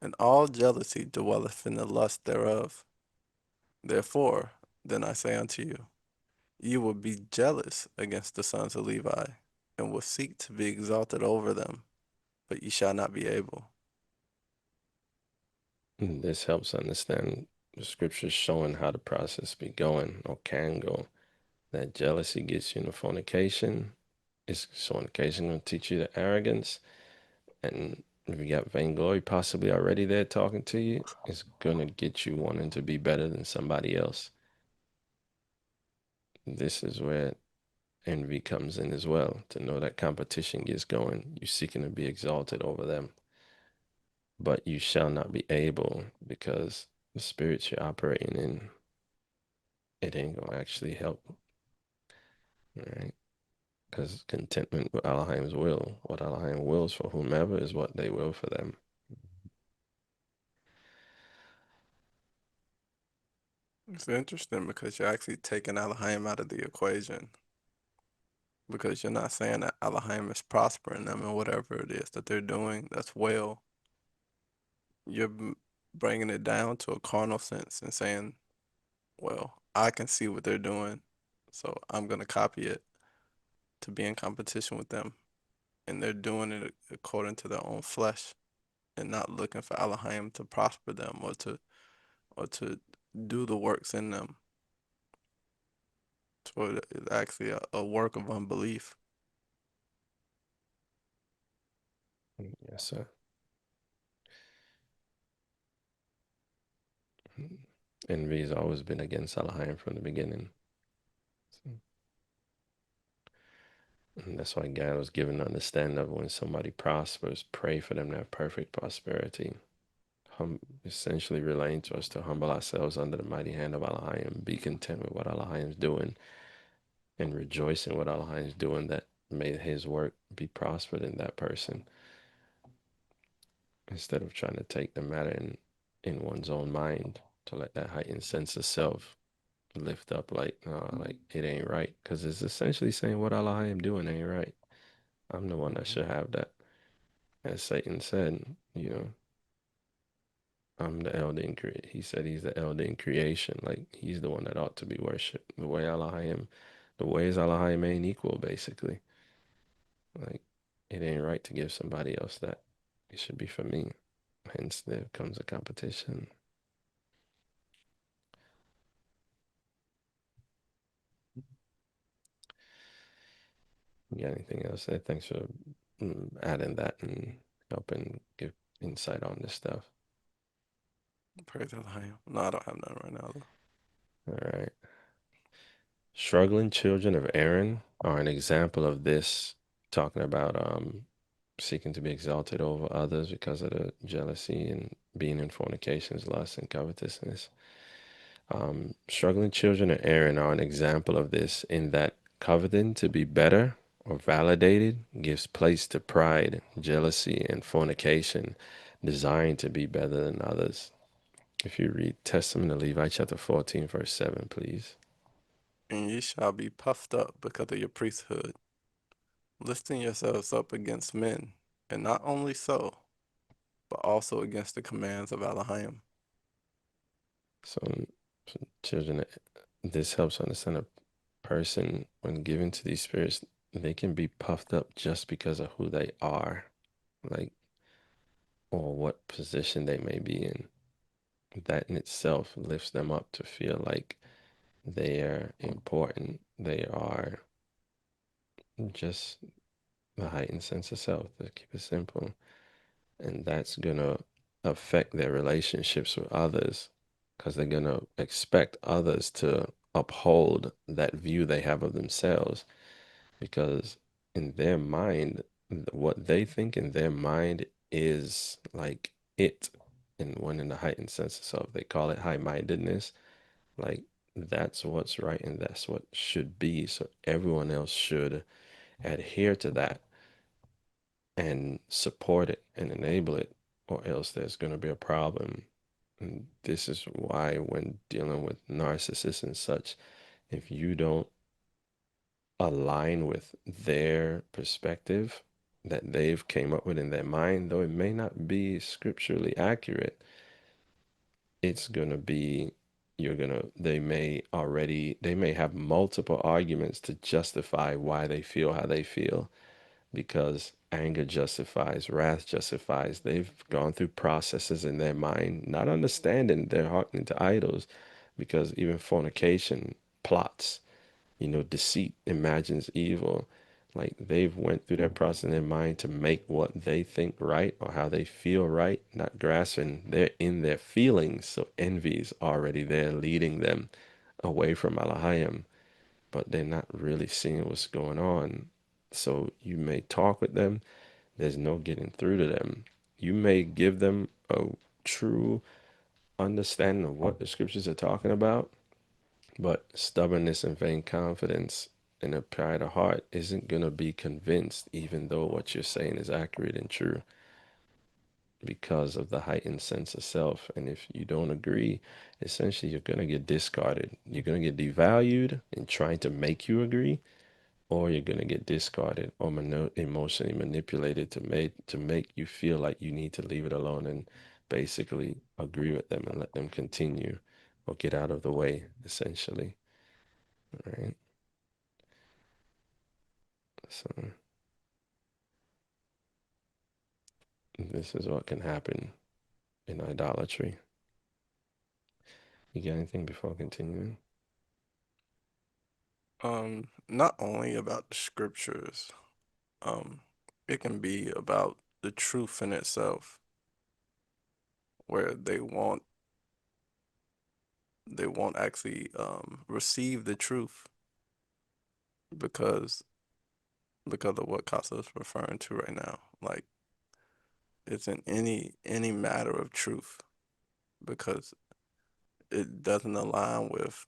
and all jealousy dwelleth in the lust thereof. Therefore, then I say unto you, you will be jealous against the sons of Levi, and will seek to be exalted over them, but ye shall not be able. This helps understand the scriptures showing how the process be going or can go. That jealousy gets you into fornication. Is fornication going to teach you the arrogance? And if you got vainglory possibly already there talking to you, it's going to get you wanting to be better than somebody else. This is where envy comes in as well. To know that competition gets going, you're seeking to be exalted over them. But you shall not be able, because the spirits you're operating in, it ain't going to actually help. All right? Because contentment with Alahayim's will, what Alahayim wills for whomever is what they will for them. It's interesting because you're actually taking Alahayim out of the equation. Because you're not saying that Alahayim is prospering them in whatever it is that they're doing that's well. You're bringing it down to a carnal sense and saying, well, I can see what they're doing, so I'm going to copy it to be in competition with them. And they're doing it according to their own flesh and not looking for Alahayim to prosper them or to do the works in them. So it's actually a work of unbelief. Yes, sir. Envy has always been against Alahayim from the beginning. And that's why God was given to understand that when somebody prospers, pray for them to have perfect prosperity. Essentially relating to us to humble ourselves under the mighty hand of Alahayim, be content with what Alahayim is doing, and rejoice in what Alahayim is doing, that may his work be prospered in that person, instead of trying to take the matter in one's own mind, to let that heightened sense of self lift up like it ain't right, because it's essentially saying what Alahayim doing ain't right. I'm the one that should have that. As Satan said, I'm the elder in creation. He said he's the elder in creation. Like, he's the one that ought to be worshipped. The ways Alahayim ain't equal, basically. Like, it ain't right to give somebody else that. It should be for me. Hence, there comes a competition. You got anything else there? Thanks for adding that and helping give insight on this stuff. Praise Alahayim. No, I don't have none right now, though. All right. Struggling children of Aaron are an example of this, talking about seeking to be exalted over others because of the jealousy and being in fornications, lust, and covetousness. Struggling children of Aaron are an example of this, in that coveting to be better or validated gives place to pride, jealousy, and fornication, desiring to be better than others. If you read Testament of Levi, chapter 14, verse 7, please. And ye shall be puffed up because of your priesthood, lifting yourselves up against men, and not only so, but also against the commands of Alahayim. So, children, this helps understand a person, when given to these spirits, they can be puffed up just because of who they are, like, or what position they may be in. That in itself lifts them up to feel like they are important. They are just a heightened sense of self, to keep it simple. And that's going to affect their relationships with others, because they're going to expect others to uphold that view they have of themselves, because in their mind, what they think in their mind is like it. And when in the heightened sense of self, they call it high-mindedness. Like, that's what's right and that's what should be. So everyone else should adhere to that and support it and enable it, or else there's going to be a problem. And this is why, when dealing with narcissists and such, if you don't align with their perspective that they've came up with in their mind, though it may not be scripturally accurate, it's going to be, they may have multiple arguments to justify why they feel how they feel, because anger justifies, wrath justifies. They've gone through processes in their mind, not understanding their heart into idols, because even fornication plots, deceit imagines evil. Like they've went through that process in their mind to make what they think right or how they feel right, not grasping they're in their feelings. So envy is already there leading them away from Alahayim, but they're not really seeing what's going on. So you may talk with them, there's no getting through to them. You may give them a true understanding of what the scriptures are talking about, but stubbornness and vain confidence and a pride of heart isn't going to be convinced, even though what you're saying is accurate and true, because of the heightened sense of self. And if you don't agree, essentially you're going to get discarded. You're going to get devalued in trying to make you agree, or you're going to get discarded or emotionally manipulated to make you feel like you need to leave it alone and basically agree with them and let them continue or get out of the way, essentially. Right. So this is what can happen in idolatry. You got anything before continuing? Not only about the scriptures, um, it can be about the truth in itself, where they won't actually receive the truth because of what Casa is referring to right now. Like it's in any matter of truth because it doesn't align with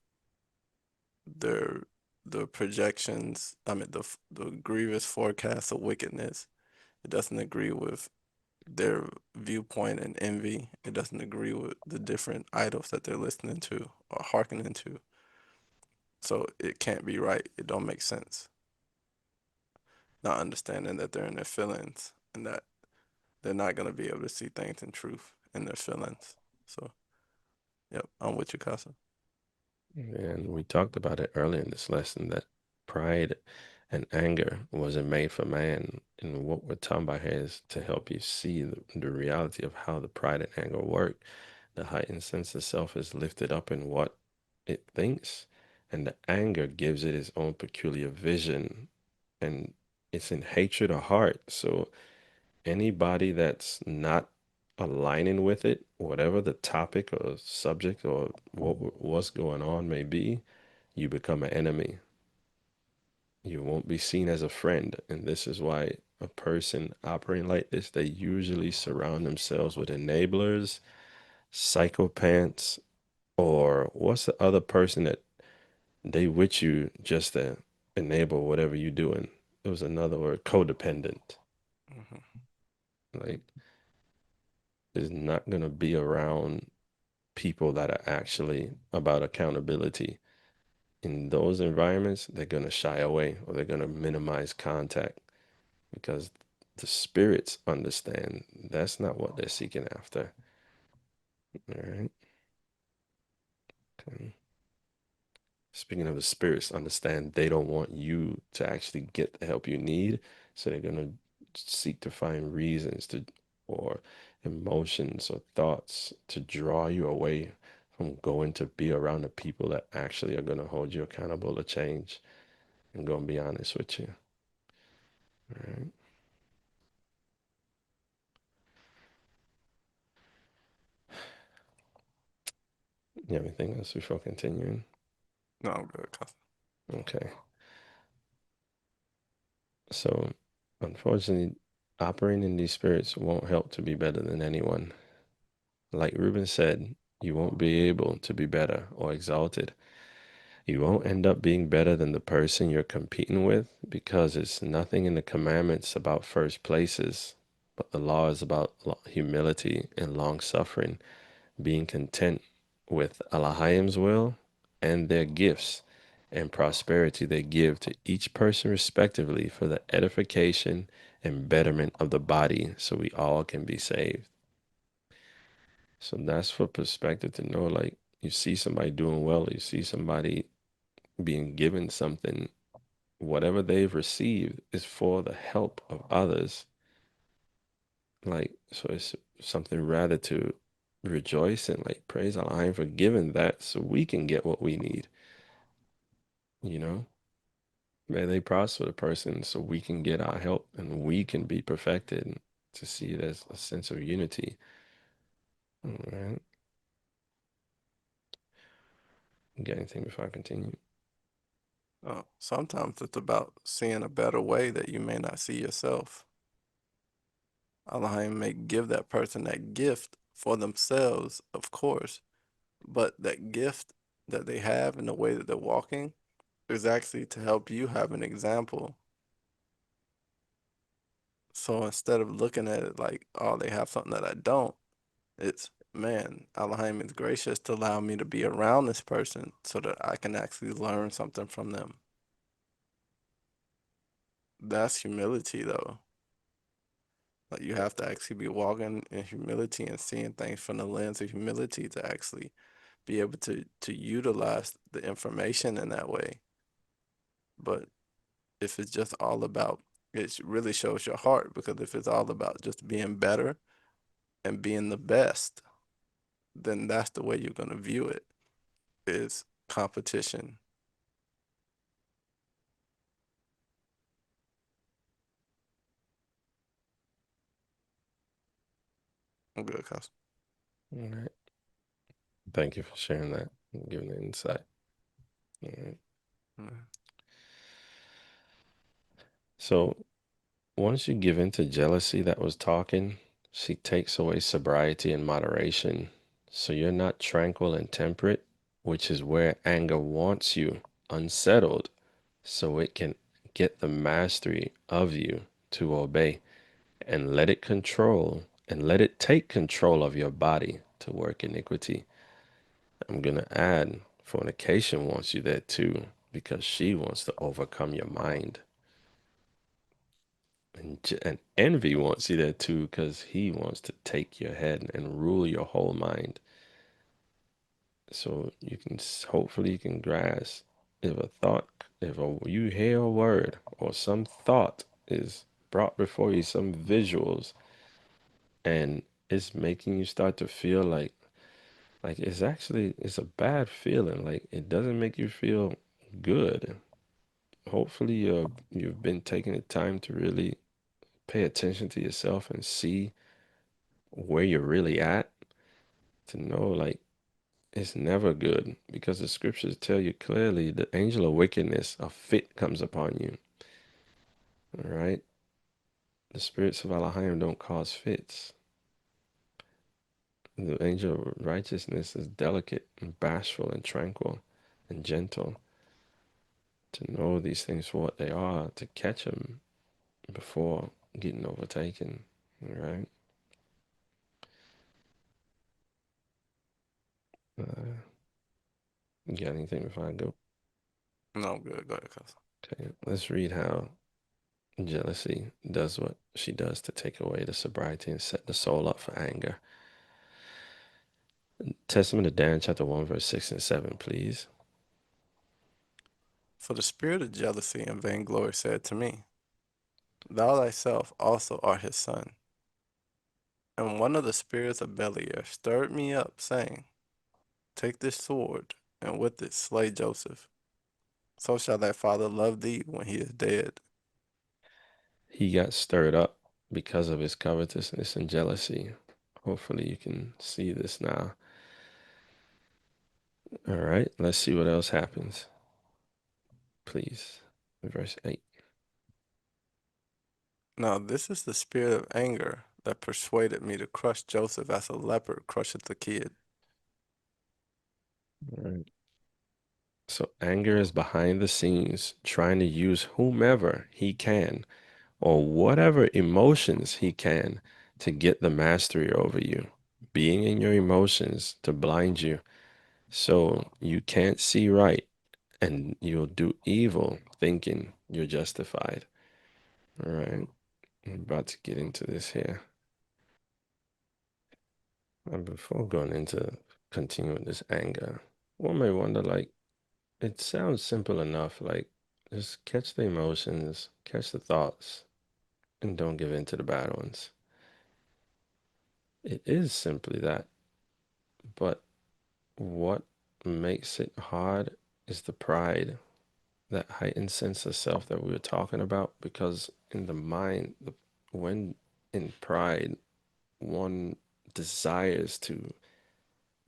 their the projections. I mean the grievous forecast of wickedness. It doesn't agree with their viewpoint and envy. It doesn't agree with the different idols that they're listening to or hearkening to. So it can't be right. It don't make sense. Not understanding that they're in their feelings and that they're not gonna be able to see things in truth in their feelings. So yep, I'm with you, Casa. And we talked about it earlier in this lesson that pride and anger wasn't made for man. And what we're talking about here is to help you see the reality of how the pride and anger work. The heightened sense of self is lifted up in what it thinks, and the anger gives it its own peculiar vision, and it's in hatred or heart. So anybody that's not aligning with it, whatever the topic or subject or what's going on may be, you become an enemy. You won't be seen as a friend. And this is why a person operating like this, they usually surround themselves with enablers, psychopaths, or what's the other person that they with you just to enable whatever you're doing? It was another word, codependent. Hmm. Like, is not going to be around people that are actually about accountability. In those environments, they're going to shy away or they're going to minimize contact because the spirits understand that's not what they're seeking after. All right. Okay. Speaking of the spirits, understand they don't want you to actually get the help you need. So they're going to seek to find reasons to, or emotions or thoughts to draw you away from going to be around the people that actually are going to hold you accountable to change. I'm going to be honest with you. All right. You have anything else before continuing? No, I'm good, Casa. Okay. So, unfortunately, operating in these spirits won't help to be better than anyone. Like Ruben said, you won't be able to be better or exalted. You won't end up being better than the person you're competing with because it's nothing in the commandments about first places, but the law is about humility and long suffering, being content with Alahayim's will and their gifts and prosperity they give to each person respectively for the edification and betterment of the body so we all can be saved. So that's for perspective to know, like, you see somebody doing well, you see somebody being given something, whatever they've received is for the help of others. Like, so it's something rather to rejoice and like praise Allah for giving that so we can get what we need. You know, may they prosper the person so we can get our help and we can be perfected and to see it as a sense of unity. All right. You got anything before I continue? Sometimes it's about seeing a better way that you may not see yourself. Alahayim may give that person that gift for themselves, of course, but that gift that they have in the way that they're walking is actually to help you have an example. So instead of looking at it like, oh, they have something that I don't, it's, man, Alahayim is gracious to allow me to be around this person so that I can actually learn something from them. That's humility, though. Like, you have to actually be walking in humility and seeing things from the lens of humility to actually be able to utilize the information in that way. But if it's just all about, it really shows your heart, because if it's all about just being better and being the best, then that's the way you're going to view it, is competition. I'm good, cuz. All right. Thank you for sharing that and giving the insight. All right. Mm. So once you give in to jealousy that was talking, she takes away sobriety and moderation. So you're not tranquil and temperate, which is where anger wants you, unsettled, so it can get the mastery of you to obey and let it control and let it take control of your body to work iniquity. I'm going to add fornication wants you there too, because she wants to overcome your mind. And envy wants you there too, because he wants to take your head and rule your whole mind. So you can, hopefully you can grasp if a thought, you hear a word or some thought is brought before you, some visuals, and it's making you start to feel like it's a bad feeling. Like it doesn't make you feel good. Hopefully you've been taking the time to really pay attention to yourself and see where you're really at, to know like it's never good, because the scriptures tell you clearly the angel of wickedness, a fit comes upon you. All right. The spirits of Alahayim don't cause fits. The angel of righteousness is delicate and bashful and tranquil and gentle. To know these things for what they are, to catch them before getting overtaken. All right. You got anything before I go? No, I'm good. Go ahead, cuz. Okay. Let's read how jealousy does what she does to take away the sobriety and set the soul up for anger. Testament of Dan, chapter 1, verse 6 and 7, please. For the spirit of jealousy and vainglory said to me, thou thyself also art his son. And one of the spirits of Beliar stirred me up, saying, take this sword, and with it slay Joseph. So shall thy father love thee when he is dead. He got stirred up because of his covetousness and jealousy. Hopefully you can see this now. All right, let's see what else happens. Please. Verse 8. Now this is the spirit of anger that persuaded me to crush Joseph as a leopard crusheth the kid. All right. So anger is behind the scenes trying to use whomever he can or whatever emotions he can to get the mastery over you, being in your emotions to blind you so you can't see right and you'll do evil thinking you're justified. All right, I'm about to get into this here. And before going into continuing this anger, one may wonder, like, it sounds simple enough, like Just catch the emotions, catch the thoughts, and don't give in to the bad ones. It is simply that. But what makes it hard is the pride, that heightened sense of self that we were talking about. Because in the mind, when in pride, one desires to,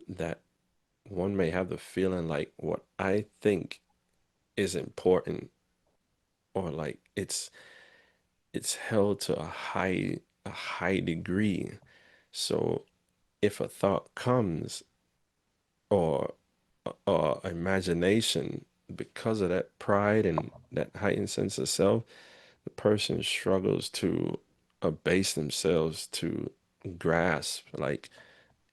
that one may have the feeling like what I think is important, or like it's held to a high degree. So if a thought comes, or imagination, because of that pride and that heightened sense of self, the person struggles to abase themselves to grasp like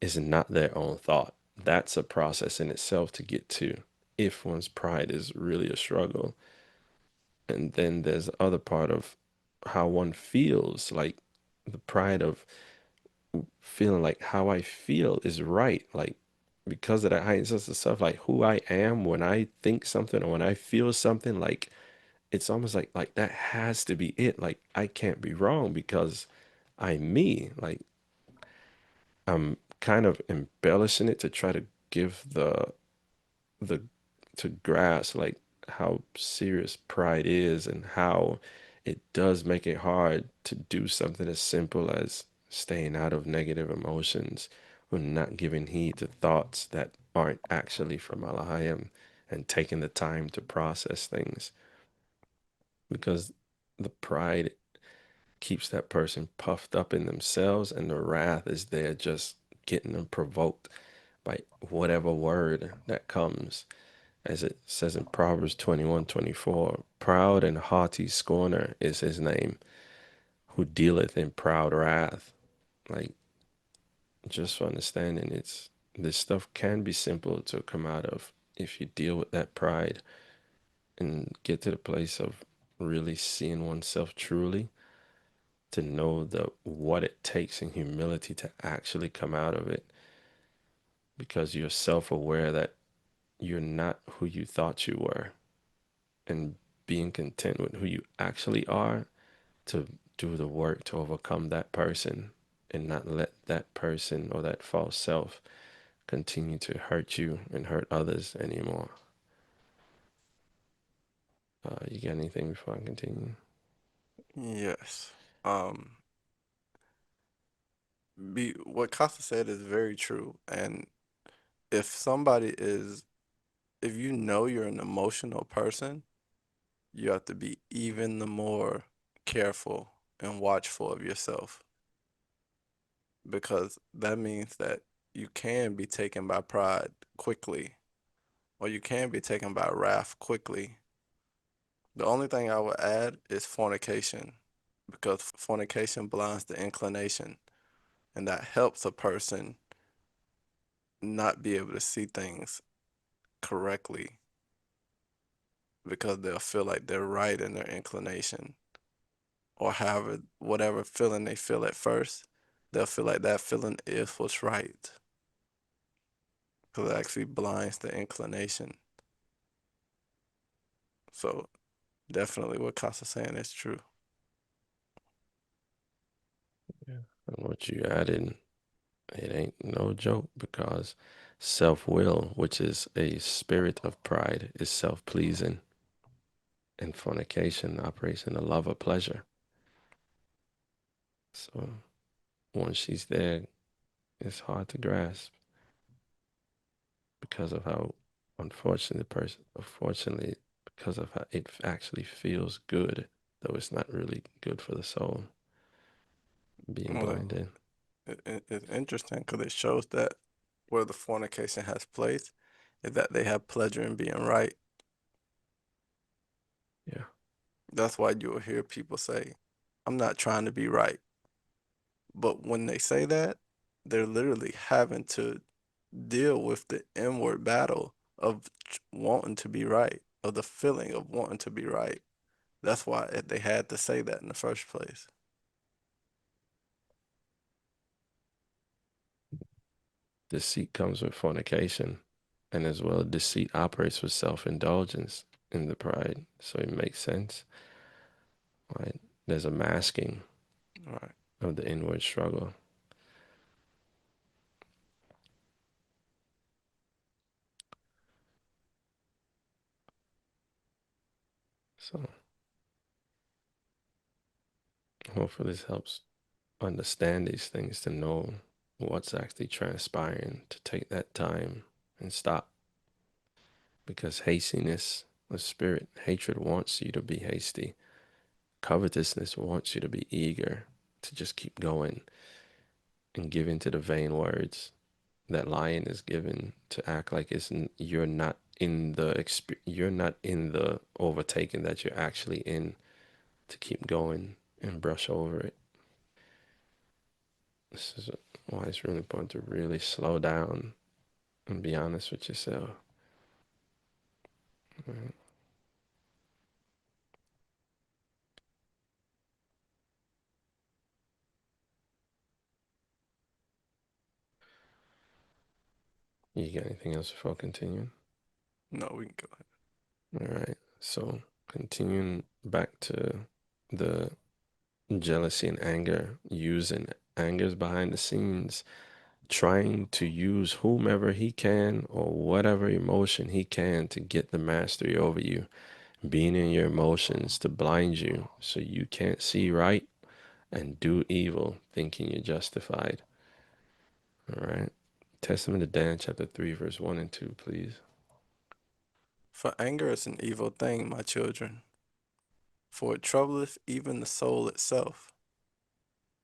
it's not their own thought. That's a process in itself to get to, if one's pride is really a struggle. And then there's the other part of how one feels, like the pride of feeling like how I feel is right. Like because of that heightened sense of stuff, like who I am when I think something or when I feel something, like it's almost like that has to be it. Like I can't be wrong because I'm me. Like I'm kind of embellishing it to try to give the to grasp like how serious pride is, and how it does make it hard to do something as simple as staying out of negative emotions, or not giving heed to thoughts that aren't actually from Alahayim, and taking the time to process things, because the pride keeps that person puffed up in themselves, and the wrath is there just getting them provoked by whatever word that comes. As it says in Proverbs 21:24, proud and haughty scorner is his name, who dealeth in proud wrath. Like, just for understanding, this stuff can be simple to come out of if you deal with that pride and get to the place of really seeing oneself truly, to know what it takes in humility to actually come out of it, because you're self-aware that you're not who you thought you were, and being content with who you actually are, to do the work to overcome that person, and not let that person or that false self continue to hurt you and hurt others anymore. You got anything before I continue? Yes. Um, what Costa said is very true. And if somebody is, if you know you're an emotional person, you have to be even the more careful and watchful of yourself, because that means that you can be taken by pride quickly, or you can be taken by wrath quickly. The only thing I would add is fornication, because fornication blinds the inclination, and that helps a person not be able to see things correctly, because they'll feel like they're right in their inclination, or however, whatever feeling they feel at first, they'll feel like that feeling is what's right, because it actually blinds the inclination. So definitely what Casa's saying is true. Yeah. And what you added, it ain't no joke, because self-will, which is a spirit of pride, is self-pleasing, and fornication operates in the love of pleasure. So once she's there, it's hard to grasp, because of how unfortunately, because of how it actually feels good, though it's not really good for the soul, being Well, blinded. it's interesting because it shows that where the fornication has place is that they have pleasure in being right. Yeah. That's why you'll hear people say, I'm not trying to be right. But when they say that, they're literally having to deal with the inward battle of wanting to be right, of the feeling of wanting to be right. That's why they had to say that in the first place. Deceit comes with fornication, and as well, deceit operates with self-indulgence. in the pride. So it makes sense, right? There's a masking Right. of the inward struggle. So hopefully this helps understand these things, to know what's actually transpiring, to take that time and stop. Because hastiness of spirit, hatred wants you to be hasty. Covetousness wants you to be eager, to just keep going and give in to the vain words that lying is given, to act like you're not in the overtaking that you're actually in, to keep going and brush over it. This is why it's really important to really slow down and be honest with yourself. Right? You got anything else before continuing? No, we can go ahead. All right. So continuing back to the jealousy and anger, using angers behind the scenes, trying to use whomever he can or whatever emotion he can to get the mastery over you, being in your emotions to blind you so you can't see right and do evil, thinking you're justified. All right. Testament of Dan, chapter 3, verse 1 and 2, please. For anger is an evil thing, my children, for it troubleth even the soul itself.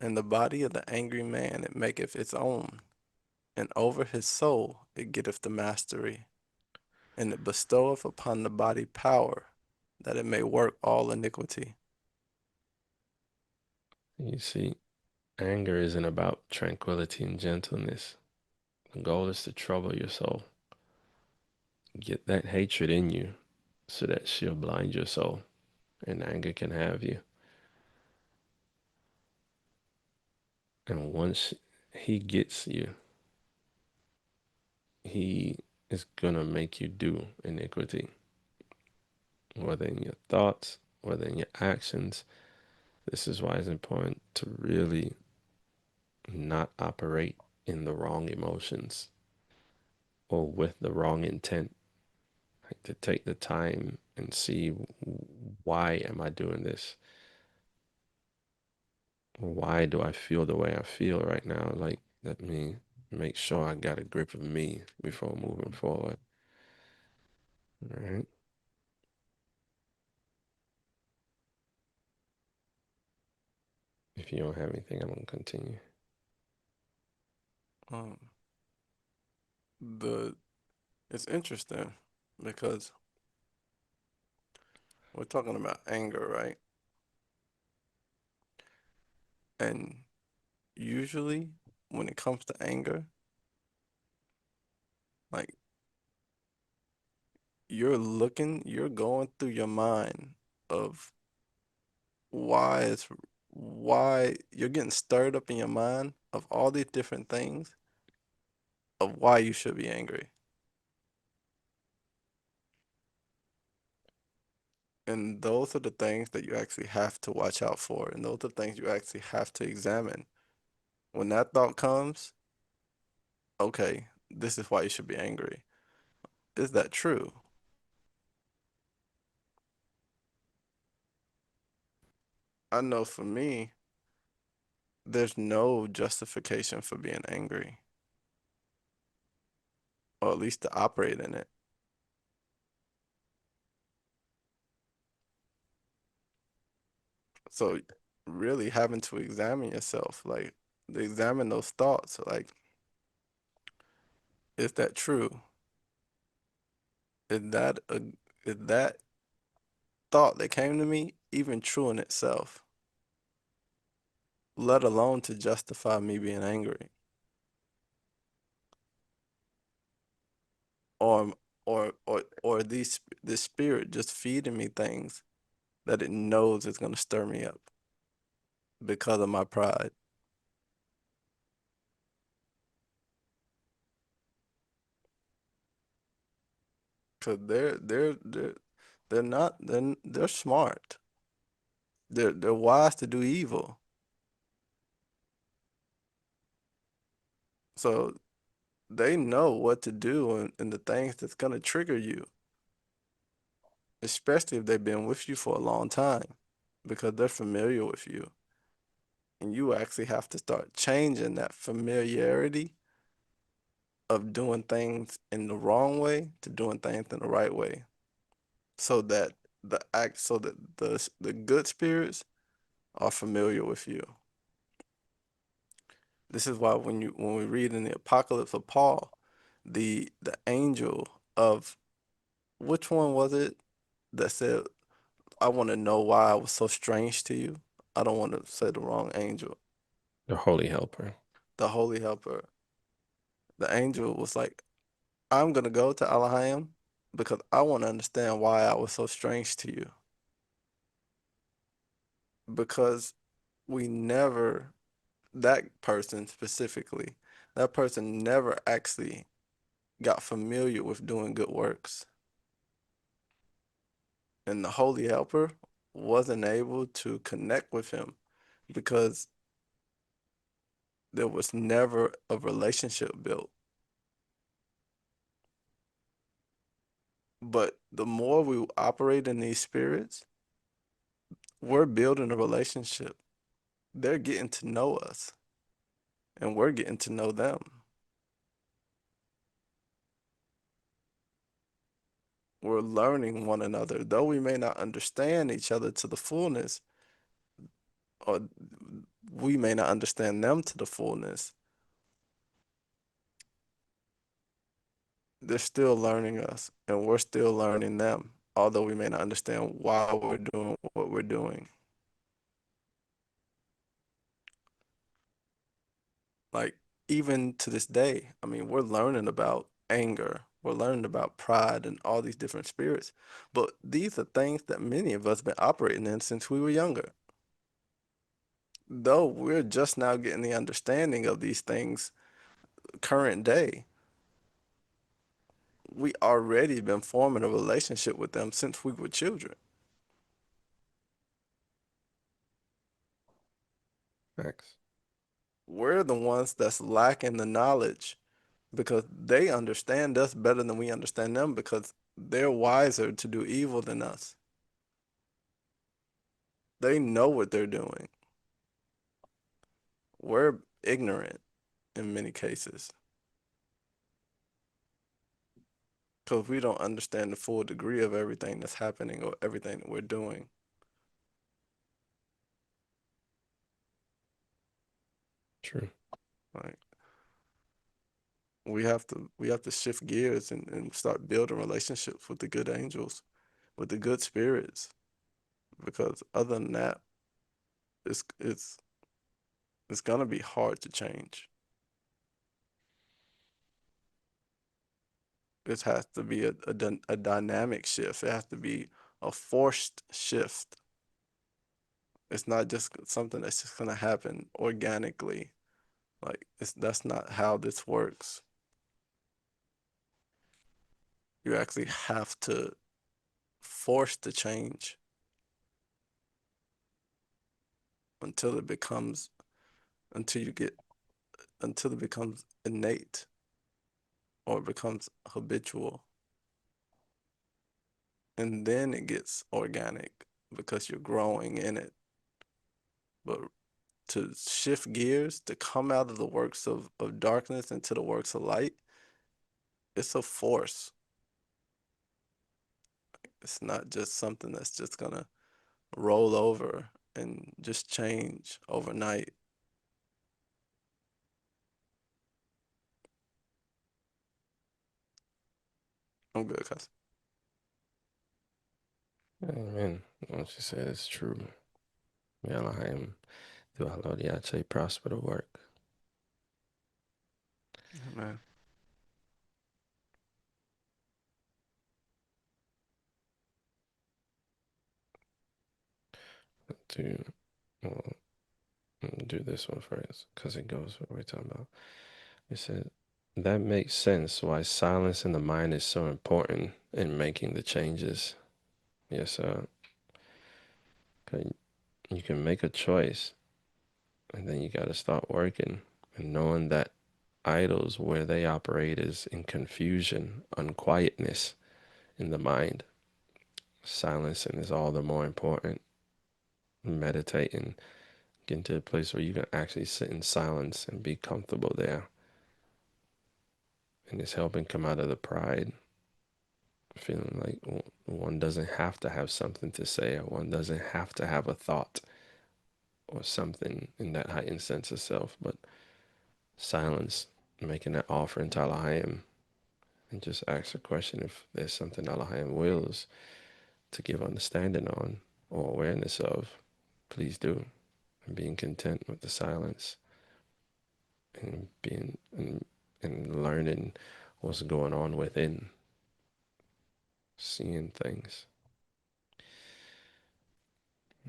And the body of the angry man it maketh its own, and over his soul it getteth the mastery, and it bestoweth upon the body power, that it may work all iniquity. You see, anger isn't about tranquility and gentleness. The goal is to trouble your soul. Get that hatred in you so that she'll blind your soul and anger can have you. And once he gets you, he is going to make you do iniquity, whether in your thoughts, whether in your actions. This is why it's important to really not operate in the wrong emotions or with the wrong intent. Like, to take the time and see, why am I doing this? Why do I feel the way I feel right now? Like, let me make sure I got a grip of me before moving forward. All right. If you don't have anything, I'm gonna continue. Um, the it's interesting because we're talking about anger, right? And usually when it comes to anger, like you're going through your mind of why it's why you're getting stirred up in your mind of all these different things of why you should be angry. And those are the things that you actually have to watch out for. And those are the things you actually have to examine. When that thought comes, okay, this is why you should be angry. Is that true? I know for me, there's no justification for being angry, or at least to operate in it. So really having to examine yourself, like examine those thoughts, like, is that true? Is that a is that thought that came to me even true in itself, let alone to justify me being angry? Or this spirit just feeding me things that it knows is gonna stir me up because of my pride. Cause there They're smart. They're wise to do evil. So they know what to do and the things that's gonna trigger you, especially if they've been with you for a long time, because they're familiar with you. And you actually have to start changing that familiarity of doing things in the wrong way to doing things in the right way, so that the good spirits are familiar with you. This is why when we read in the Apocalypse of Paul, the angel of, which one was it that said, I want to know why I was so strange to you? I don't want to say the wrong angel. The Holy Helper. The Holy Helper. The angel was like, I'm gonna go to Alahayim because I want to understand why I was so strange to you. Because we never, that person specifically, that person never actually got familiar with doing good works. And the Holy Helper wasn't able to connect with him because there was never a relationship built. But the more we operate in these spirits, we're building a relationship. They're getting to know us, and we're getting to know them. We're learning one another. Though we may not understand each other to the fullness, or we may not understand them to the fullness, they're still learning us, and we're still learning them, although we may not understand why we're doing what we're doing. Like, even to this day, I mean, we're learning about anger, we're learning about pride and all these different spirits, but these are things that many of us been operating in since we were younger. Though we're just now getting the understanding of these things current day, we already been forming a relationship with them since we were children. Facts. We're the ones that's lacking the knowledge because they understand us better than we understand them because they're wiser to do evil than us. They know what they're doing. We're ignorant in many cases because we don't understand the full degree of everything that's happening or everything that we're doing. True. Like, we have to shift gears and start building relationships with the good angels, with the good spirits, because other than that, it's it's gonna be hard to change. It has to be a dynamic shift. It has to be a forced shift. It's not just something that's just gonna happen organically. Like, that's not how this works. You actually have to force the change until it becomes until you get until it becomes innate or it becomes habitual. And then it gets organic because you're growing in it. But to shift gears, to come out of the works of darkness into the works of light, it's a force. It's not just something that's just gonna roll over and just change overnight. I'm good, cuz. Amen. What you said is true. May Alahayim do our Lord Yache prosper the work. Amen. To well, do this one first because it goes what we're talking about. It said that makes sense why silence in the mind is so important in making the changes. Yes, 'cause you can make a choice, and then you got to start working and knowing that idols, where they operate, is in confusion, unquietness in the mind. Silencing is all the more important. Meditating, getting to a place where you can actually sit in silence and be comfortable there. And it's helping come out of the pride, feeling like one doesn't have to have something to say, or one doesn't have to have a thought or something in that heightened sense of self, but silence, making that offering to Alahayim, and just ask the question if there's something Alahayim wills to give understanding on or awareness of, please do. And being content with the silence, and being and learning what's going on within, seeing things.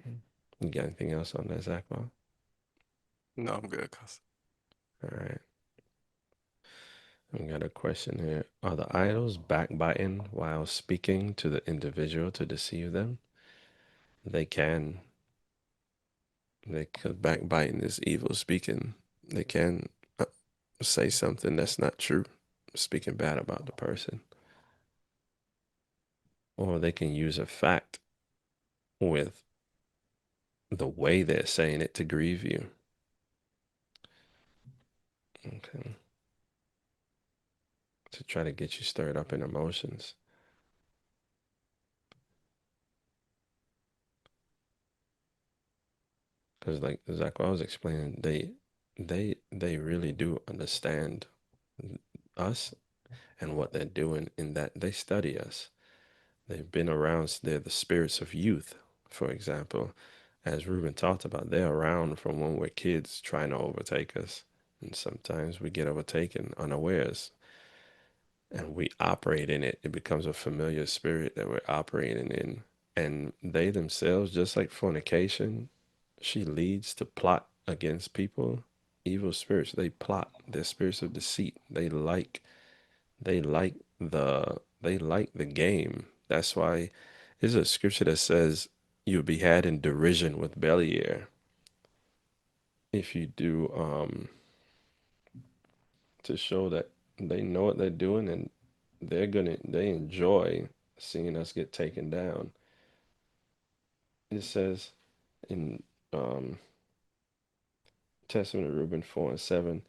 You got anything else on that, Zach? All No, I'm good, cuz. right. We got a question here. Are the idols backbiting while speaking to the individual to deceive them? They can. Because backbiting is evil speaking. They can say something that's not true, speaking bad about the person. Or they can use a fact with the way they're saying it to grieve you. Okay. To try to get you stirred up in emotions. Because like I was explaining, they really do understand us and what they're doing, in that they study us. They've been around. They're the spirits of youth, for example. As Ruben talked about, they're around from when we're kids trying to overtake us. And sometimes we get overtaken unawares and we operate in it. It becomes a familiar spirit that we're operating in. And they themselves, just like fornication, she leads to plot against people. Evil spirits, they plot. They're spirits of deceit. They like the game. That's why there's a scripture that says you'll be had in derision with Beliar if you do, to show that they know what they're doing, and they enjoy seeing us get taken down. It says in um Testament of Reuben 4:7,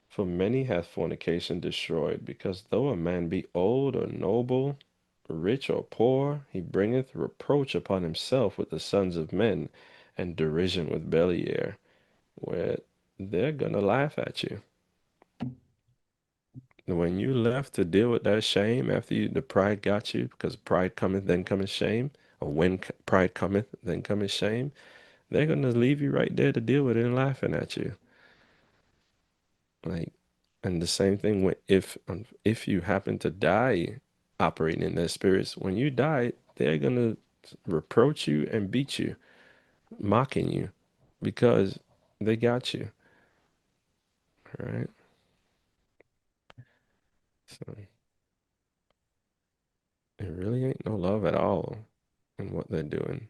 for many hath fornication destroyed, because though a man be old or noble, rich or poor, he bringeth reproach upon himself with the sons of men, and derision with Beliar, where they're gonna laugh at you. When you left to deal with that shame after the pride got you, because pride cometh, then cometh shame, or when pride cometh, then cometh shame, they're gonna leave you right there to deal with it and laughing at you. Like, and the same thing when if you happen to die operating in their spirits, when you die, they're gonna reproach you and beat you, mocking you, because they got you. Right? So it really ain't no love at all in what they're doing.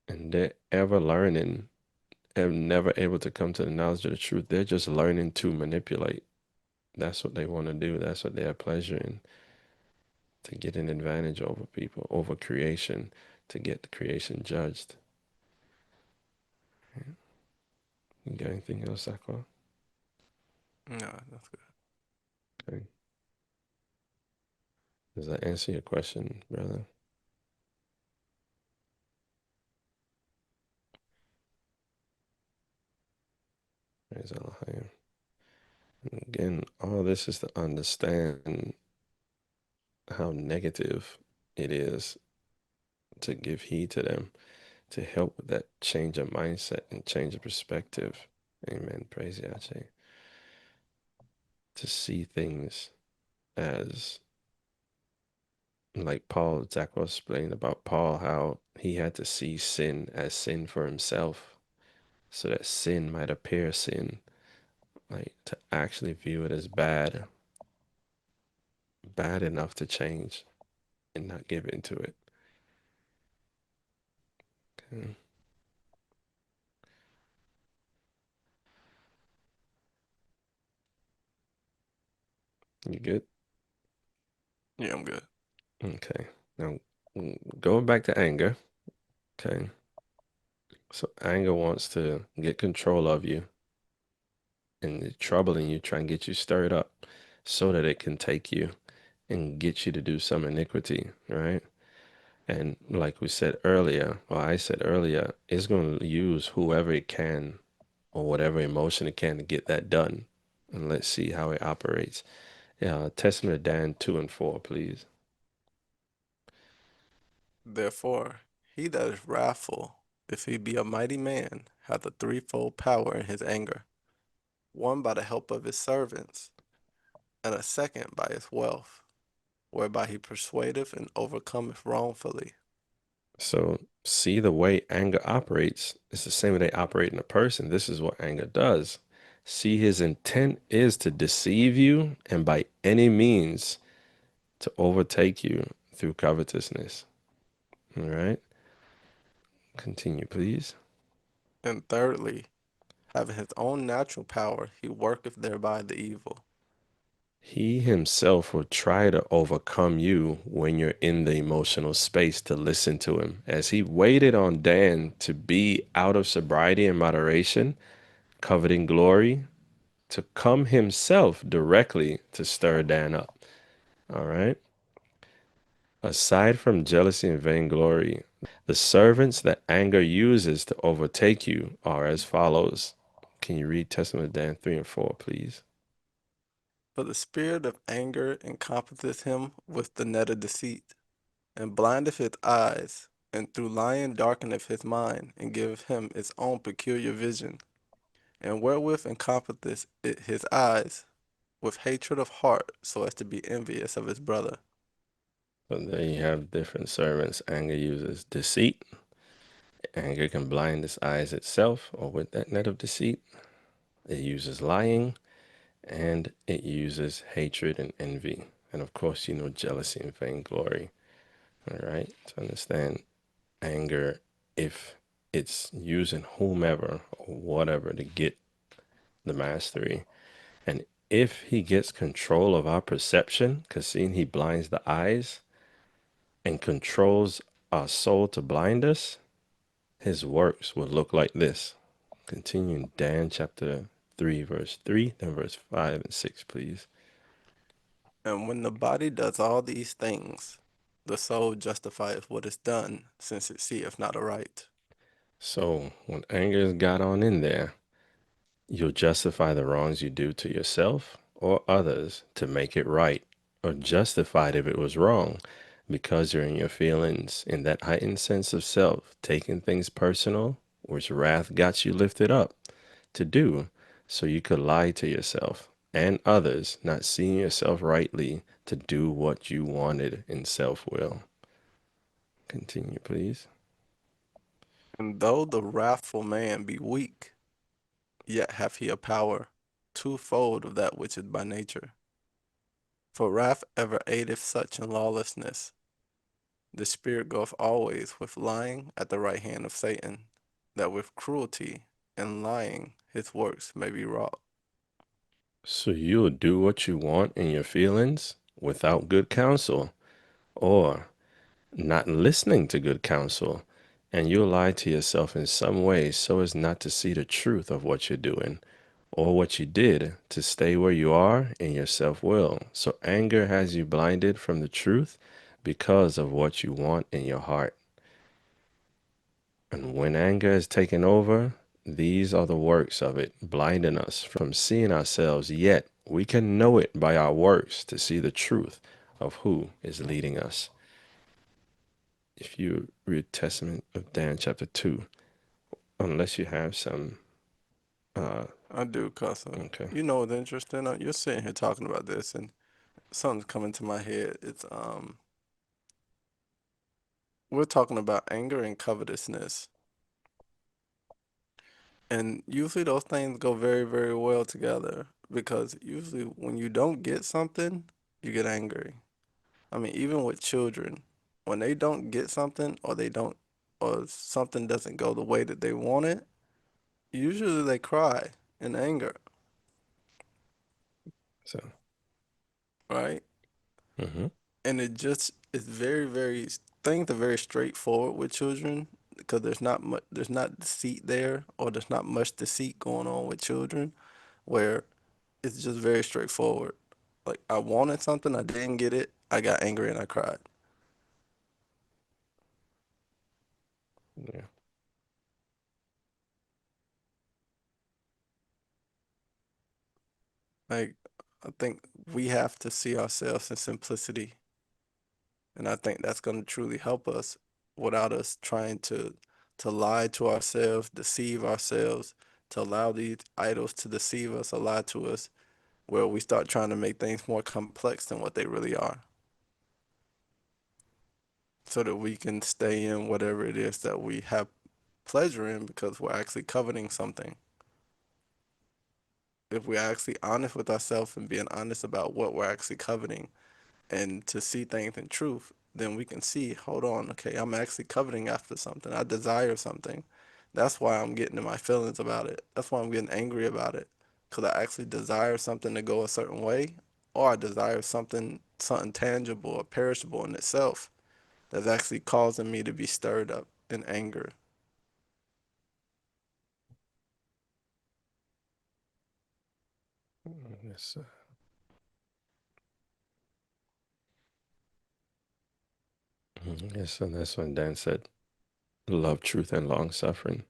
And they're ever learning and never able to come to the knowledge of the truth. They're just learning to manipulate. That's what they want to do. That's what they have pleasure in. To get an advantage over people, over creation, to get the creation judged. Yeah. You got anything else, Aqua? No, that's good. Okay. Does that answer your question, brother? Praise Alahayim. And again, all this is to understand how negative it is to give heed to them, to help with that change of mindset and change of perspective. Amen. Praise Yache. To see things as, like Paul, Zach was explaining about Paul, how he had to see sin as sin for himself, so that sin might appear sin, like to actually view it as bad enough to change. and not give into it. Okay. You good? Yeah, I'm good. Okay. Now, going back to anger. Okay. So anger wants to get control of you and it's troubling you, try and get you stirred up so that it can take you and get you to do some iniquity, right? And like we said earlier, or I said earlier, it's going to use whoever it can or whatever emotion it can to get that done. And let's see how it operates. Testament of Dan 2 and 4, please. Therefore, he that is wrathful, if he be a mighty man, hath a threefold power in his anger, one by the help of his servants, and a second by his wealth, whereby he persuadeth and overcometh wrongfully. So see the way anger operates. It's the same way they operate in a person. This is what anger does. See, his intent is to deceive you and by any means to overtake you through covetousness. All right. Continue, please. And thirdly, having his own natural power, he worketh thereby the evil. He himself will try to overcome you when you're in the emotional space to listen to him. As he waited on Dan to be out of sobriety and moderation, coveting glory, to come himself directly to stir Dan up. All right. Aside from jealousy and vainglory, the servants that anger uses to overtake you are as follows. Can you read Testament of Dan 3 and 4, please? For the spirit of anger encompasseth him with the net of deceit, and blindeth his eyes, and through lying darkeneth his mind, and giveth him its own peculiar vision, and wherewith encompasseth it his eyes, with hatred of heart, so as to be envious of his brother. So there you have different servants. Anger uses deceit. Anger can blind his eyes itself or with that net of deceit. It uses lying and it uses hatred and envy. And of course, jealousy and vainglory. All right. To understand anger, if it's using whomever or whatever to get the mastery, and if he gets control of our perception, because seeing he blinds the eyes and controls our soul to blind us, his works will look like this. Continuing Dan chapter 3, verse 3, then verse 5 and 6, please. And when the body does all these things, the soul justifieth what is done, since it seeth not aright. So when anger has got on in there, you'll justify the wrongs you do to yourself or others to make it right, or justified if it was wrong, because you're in your feelings, in that heightened sense of self, taking things personal, which wrath got you lifted up to do, so you could lie to yourself and others, not seeing yourself rightly to do what you wanted in self-will. Continue, please. And though the wrathful man be weak, yet hath he a power twofold of that which is by nature. For wrath ever aideth such in lawlessness. The spirit goeth always with lying at the right hand of Satan, that with cruelty and lying his works may be wrought. So you'll do what you want in your feelings without good counsel, or not listening to good counsel, and you'll lie to yourself in some way so as not to see the truth of what you're doing or what you did to stay where you are in your self-will. So anger has you blinded from the truth because of what you want in your heart. And when anger is taken over, these are the works of it, blinding us from seeing ourselves, yet we can know it by our works to see the truth of who is leading us. If you read Testament of Dan chapter 2, unless you have some, I do, cause okay. you know what's interesting? You're sitting here talking about this, and something's coming to my head. It's we're talking about anger and covetousness, and usually those things go very, very well together because usually when you don't get something, you get angry. I mean, even with children, when they don't get something or something doesn't go the way that they want it, usually they cry in anger, So, right? mm-hmm. And it just is things are very straightforward with children because there's not deceit there, or there's not much deceit going on with children, where it's just very straightforward. Like, I wanted something, I didn't get it, I got angry and I cried. Yeah. Like, I think we have to see ourselves in simplicity, and I think that's going to truly help us without us trying to lie to ourselves, deceive ourselves, to allow these idols to deceive us, or lie to us, where we start trying to make things more complex than what they really are, so that we can stay in whatever it is that we have pleasure in because we're actually coveting something. If we're actually honest with ourselves and being honest about what we're actually coveting, and to see things in truth, then we can see, hold on, okay, I'm actually coveting after something. I desire something. That's why I'm getting in my feelings about it. That's why I'm getting angry about it. Because I actually desire something to go a certain way, or I desire something tangible or perishable in itself that's actually causing me to be stirred up in anger. Yes, yes, and that's when Dan said, love, truth, and long suffering.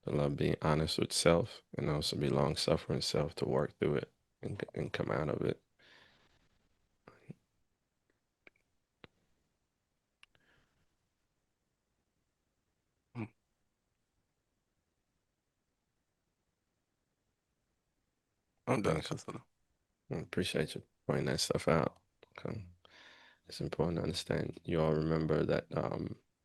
I love being honest with self, and also be long suffering self to work through it and come out of it. Mm, I'm done, Thanks. Cosmo. I appreciate you pointing that stuff out. Okay. It's important to understand. You all remember that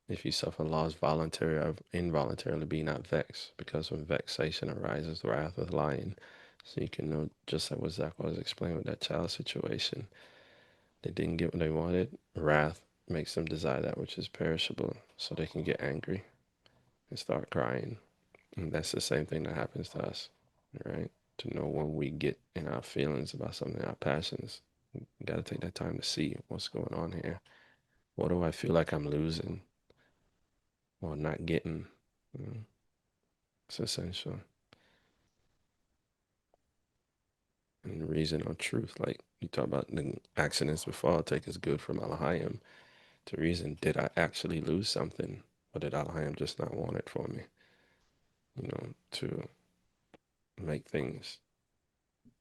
if you suffer loss voluntarily or involuntarily, be not vexed, because when vexation arises, the wrath of the lion. So you can know, just like what Zach was explaining with that child situation. They didn't get what they wanted. Wrath makes them desire that which is perishable, so they can get angry and start crying. And that's the same thing that happens to us, right? To know when we get in our feelings about something, our passions, you got to take that time to see what's going on here. What do I feel like I'm losing or not getting? It's essential. And reason or truth, like you talk about the accidents before, I'll take as good from Alahayim to reason, did I actually lose something, or did Alahayim just not want it for me? To make things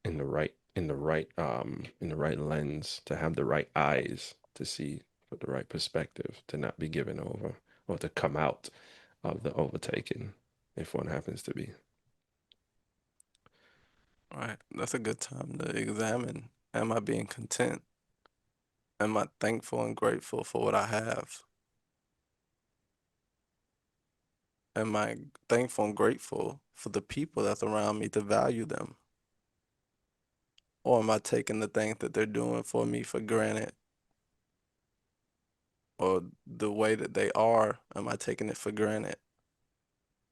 in the right lens, to have the right eyes to see with the right perspective, to not be given over or to come out of the overtaking if one happens to be. All right, that's a good time to examine. Am I being content? Am I thankful and grateful for what I have? Am I thankful and grateful for the people that's around me to value them? Or am I taking the things that they're doing for me for granted? Or the way that they are, am I taking it for granted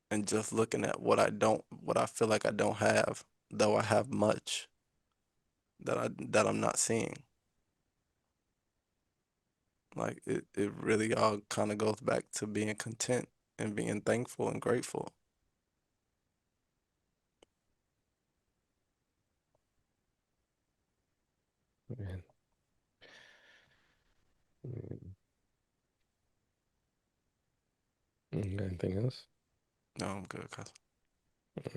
and just looking at what I feel like I don't have, though I have much that I'm not seeing? Like, it really all kind of goes back to being content and being thankful and grateful. Man. Mm. Anything else? No, I'm good, cuz.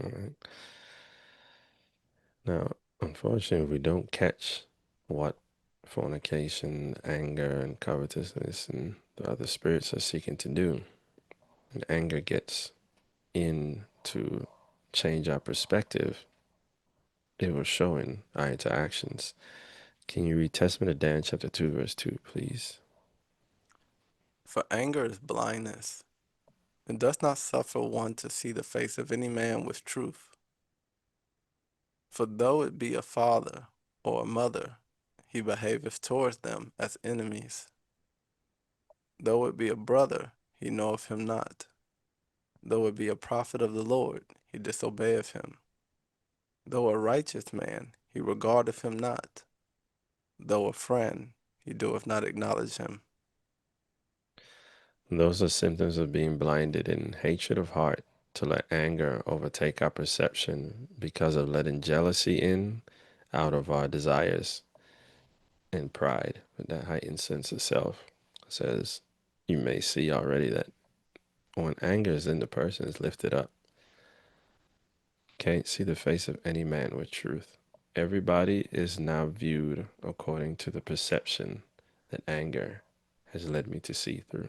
All right. Now, unfortunately, we don't catch what fornication, anger, and covetousness and the other spirits are seeking to do. And anger gets in to change our perspective. It will show in our interactions. Can you read Testament of Dan, chapter 2, verse 2, please? For anger is blindness, and does not suffer one to see the face of any man with truth. For though it be a father or a mother, he behaveth towards them as enemies. Though it be a brother, he knoweth him not. Though it be a prophet of the Lord, he disobeyeth him. Though a righteous man, he regardeth him not. Though a friend, he doeth not acknowledge him. Those are symptoms of being blinded in hatred of heart to let anger overtake our perception because of letting jealousy in out of our desires and pride with that heightened sense of self. It says you may see already that when anger is in the person is lifted up, can't see the face of any man with truth. Everybody is now viewed according to the perception that anger has led me to see through.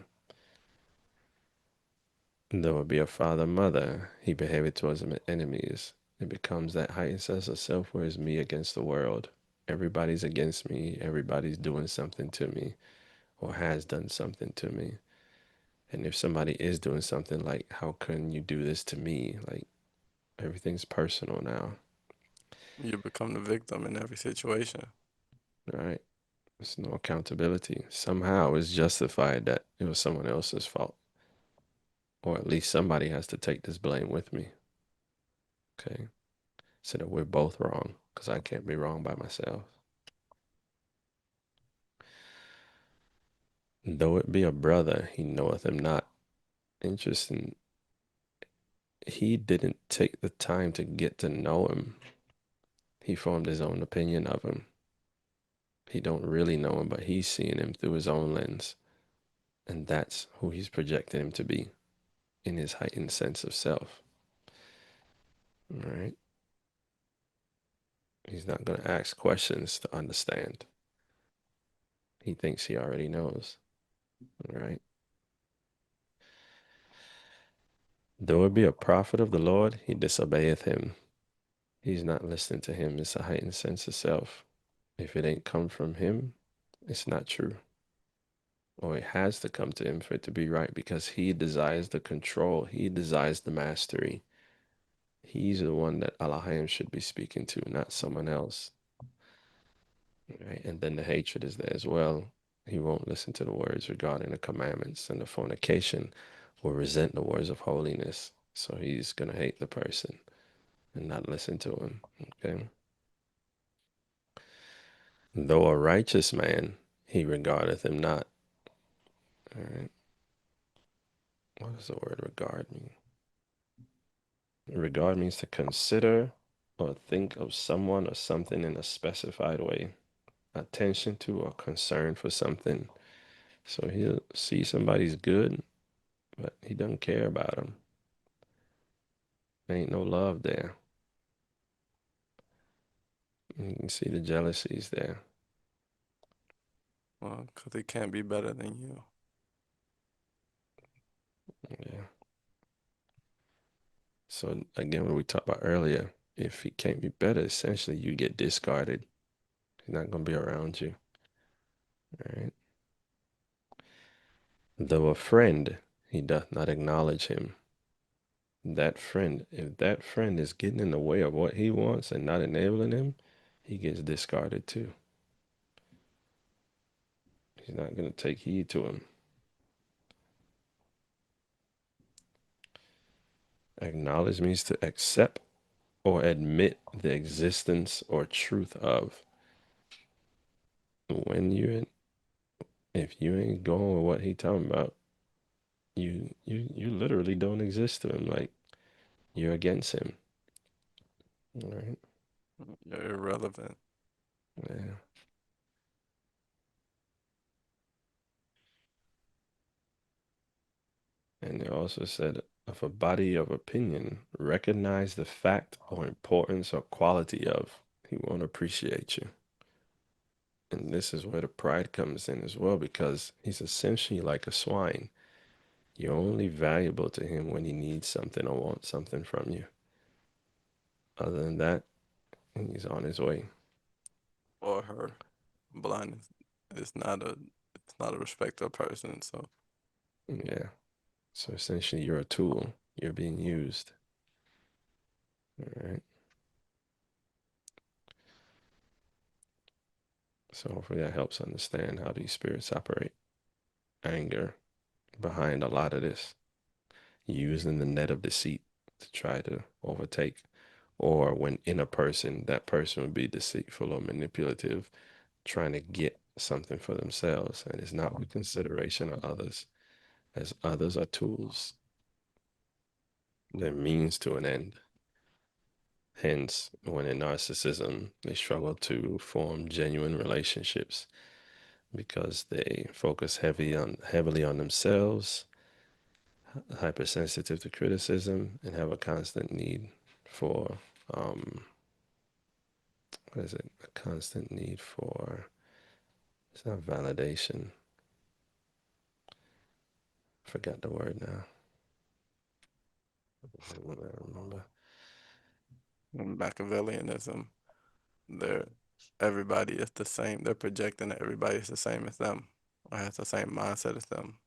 Though it be a father, mother, he behaved towards them as enemies. It becomes that heightened sense of self where it's me against the world. Everybody's against me. Everybody's doing something to me or has done something to me. And if somebody is doing something, like, how can you do this to me? Like, everything's personal now, You become the victim in every situation. right? There's no accountability. Somehow it's justified that it was someone else's fault. Or at least somebody has to take this blame with me. Okay. So that we're both wrong, because I can't be wrong by myself. Though it be a brother, he knoweth him not. Interesting. He didn't take the time to get to know him. He formed his own opinion of him. He don't really know him, but he's seeing him through his own lens. And that's who he's projecting him to be in his heightened sense of self. All right. He's not going to ask questions to understand. He thinks he already knows. All right. Though it be a prophet of the Lord, he disobeyeth him. He's not listening to him. It's a heightened sense of self. If it ain't come from him, it's not true. Or it has to come to him for it to be right, because he desires the control. He desires the mastery. He's the one that Alahayim should be speaking to, not someone else. Right? And then the hatred is there as well. He won't listen to the words regarding the commandments, and the fornication will resent the words of holiness. So he's going to hate the person and not listen to him. Okay. Though a righteous man, he regardeth him not. All right. What does the word regard mean? Regard means to consider or think of someone or something in a specified way. Attention to or concern for something. So he'll see somebody's good, but he doesn't care about them. There ain't no love there. You can see the jealousies there. Well, because he can't be better than you. Yeah. So again, what we talked about earlier, if he can't be better, essentially you get discarded. He's not going to be around you. All right. Though a friend, he doth not acknowledge him. That friend, if that friend is getting in the way of what he wants and not enabling him, he gets discarded too. He's not going to take heed to him. Acknowledge means to accept or admit the existence or truth of. If you ain't going with what he talking about, you literally don't exist to him. Like, you're against him. All right. You're irrelevant. Yeah. And it also said, of a body of opinion, recognize the fact or importance or quality of. He won't appreciate you. And this is where the pride comes in as well, because he's essentially like a swine. You're only valuable to him when he needs something or wants something from you. Other than that, he's on his way. Or her. Blind is not a respectable person, so Yeah. So essentially, you're a tool. You're being used. All right. So hopefully that helps understand how these spirits operate. Anger behind a lot of this, using the net of deceit to try to overtake, or when in a person, that person would be deceitful or manipulative, trying to get something for themselves, and it's not with consideration of others, as others are tools. They're means to an end. Hence, when in narcissism, they struggle to form genuine relationships because they focus heavily on themselves, hypersensitive to criticism, and have a constant need for what is it? A constant need for, it's not validation. Forgot the word now. I remember. Machiavellianism. They're everybody is the same. They're projecting that everybody is the same as them or has the same mindset as them.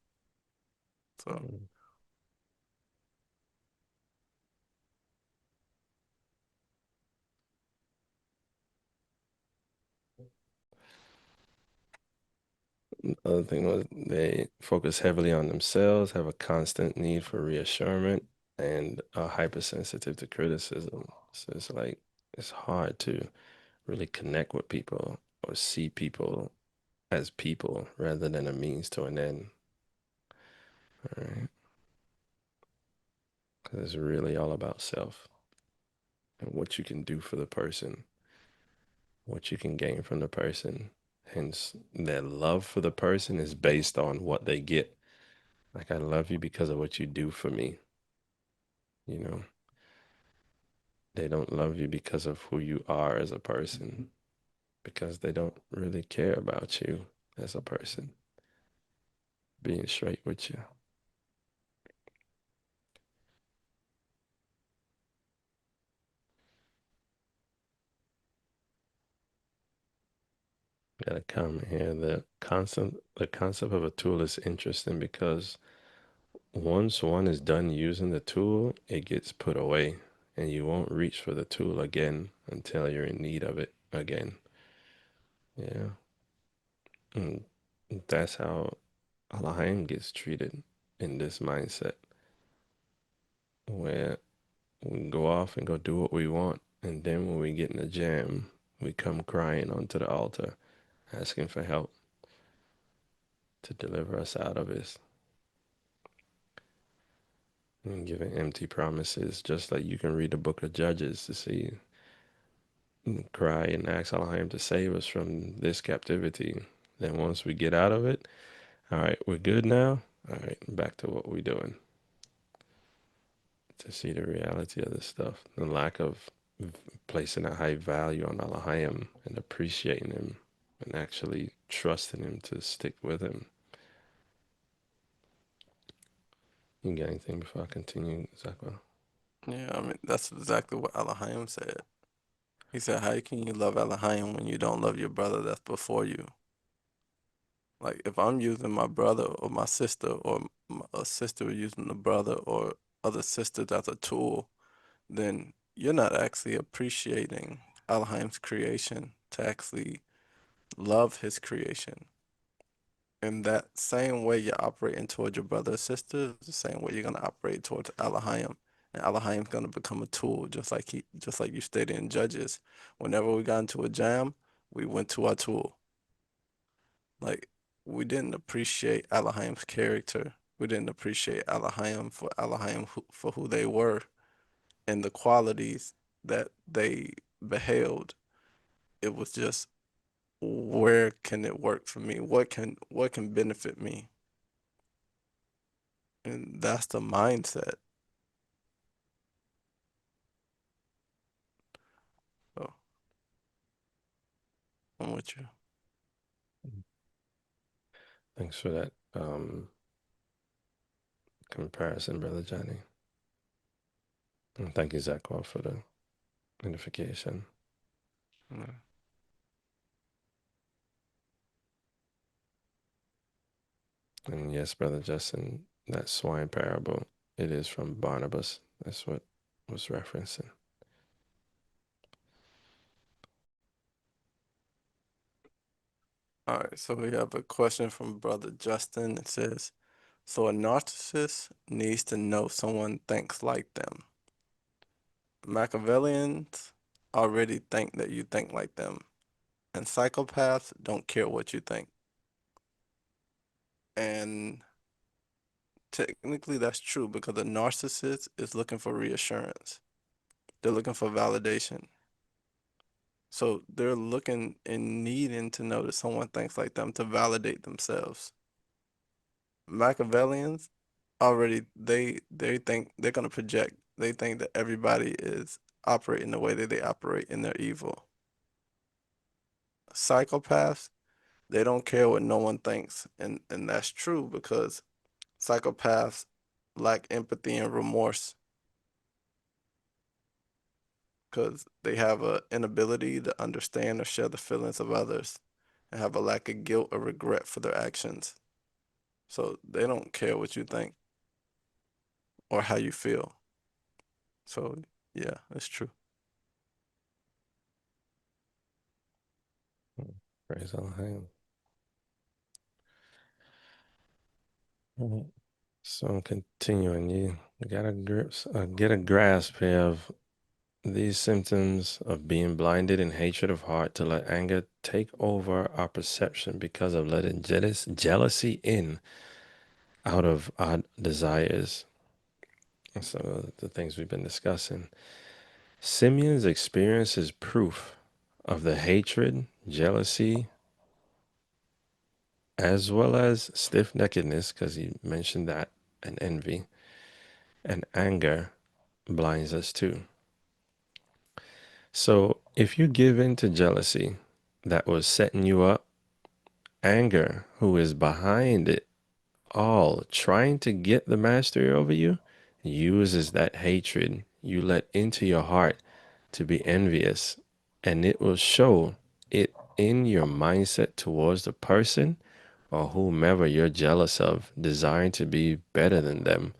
So Other thing was they focus heavily on themselves, have a constant need for reassurance, and are hypersensitive to criticism. So it's like it's hard to really connect with people or see people as people rather than a means to an end. All right. Because it's really all about self and what you can do for the person, what you can gain from the person. Hence, their love for the person is based on what they get. Like, I love you because of what you do for me. You know, they don't love you because of who you are as a person, because they don't really care about you as a person, being straight with you. Got a comment here. The concept of a tool is interesting because once one is done using the tool, it gets put away, and you won't reach for the tool again until you're in need of it again. Yeah. And that's how Alahayim gets treated in this mindset, where we go off and go do what we want, and then when we get in a jam, we come crying onto the altar, asking for help to deliver us out of this, and giving empty promises, just like you can read the book of Judges to see, cry and ask Alahayim to save us from this captivity. Then once we get out of it, all right, we're good now. All right, back to what we're doing. To see the reality of this stuff, the lack of placing a high value on Alahayim and appreciating him and actually trusting him to stick with him. You got anything before I continue, Zakwa? yeah, I mean that's exactly what Alahayim said. He said, "How can you love Alahayim when you don't love your brother that's before you?" Like if I'm using my brother or my sister or a sister using the brother or other sisters as a tool, then you're not actually appreciating Alahayim's creation to actually love his creation. In that same way you're operating towards your brother or sister, the same way you're gonna operate towards Alahayim. And Alahayim's gonna become a tool, just like you stated in Judges. Whenever we got into a jam, we went to our tool. Like we didn't appreciate Alahayim's character. We didn't appreciate Alahayim for who they were and the qualities that they beheld. It was just where can it work for me? What can benefit me? And that's the mindset. So I'm with you. Thanks for that comparison, Brother Johnny. And thank you, Zakwa, for the edification. Yeah. And yes, Brother Justin, that swine parable, it is from Barnabas. That's what was referencing. All right, so we have a question from Brother Justin. It says, so a narcissist needs to know someone thinks like them. Machiavellians already think that you think like them, and psychopaths don't care what you think. And technically, that's true because a narcissist is looking for reassurance. They're looking for validation. So they're looking and needing to know that someone thinks like them to validate themselves. Machiavellians already they think they're gonna project. They think that everybody is operating the way that they operate in their evil. Psychopaths, they don't care what no one thinks, and that's true because psychopaths lack empathy and remorse because they have an inability to understand or share the feelings of others and have a lack of guilt or regret for their actions. So they don't care what you think or how you feel. So yeah, it's true. Praise Alahayim. Mhm. So continuing, you get a grasp here of these symptoms of being blinded in hatred of heart to let anger take over our perception because of letting jealousy in out of our desires. So the things we've been discussing. Simeon's experience is proof of the hatred, jealousy, as well as stiff-neckedness, because he mentioned that, and envy, and anger blinds us too. So if you give in to jealousy that was setting you up, anger, who is behind it all, trying to get the mastery over you, uses that hatred you let into your heart to be envious, and it will show it in your mindset towards the person or whomever you're jealous of, desiring to be better than them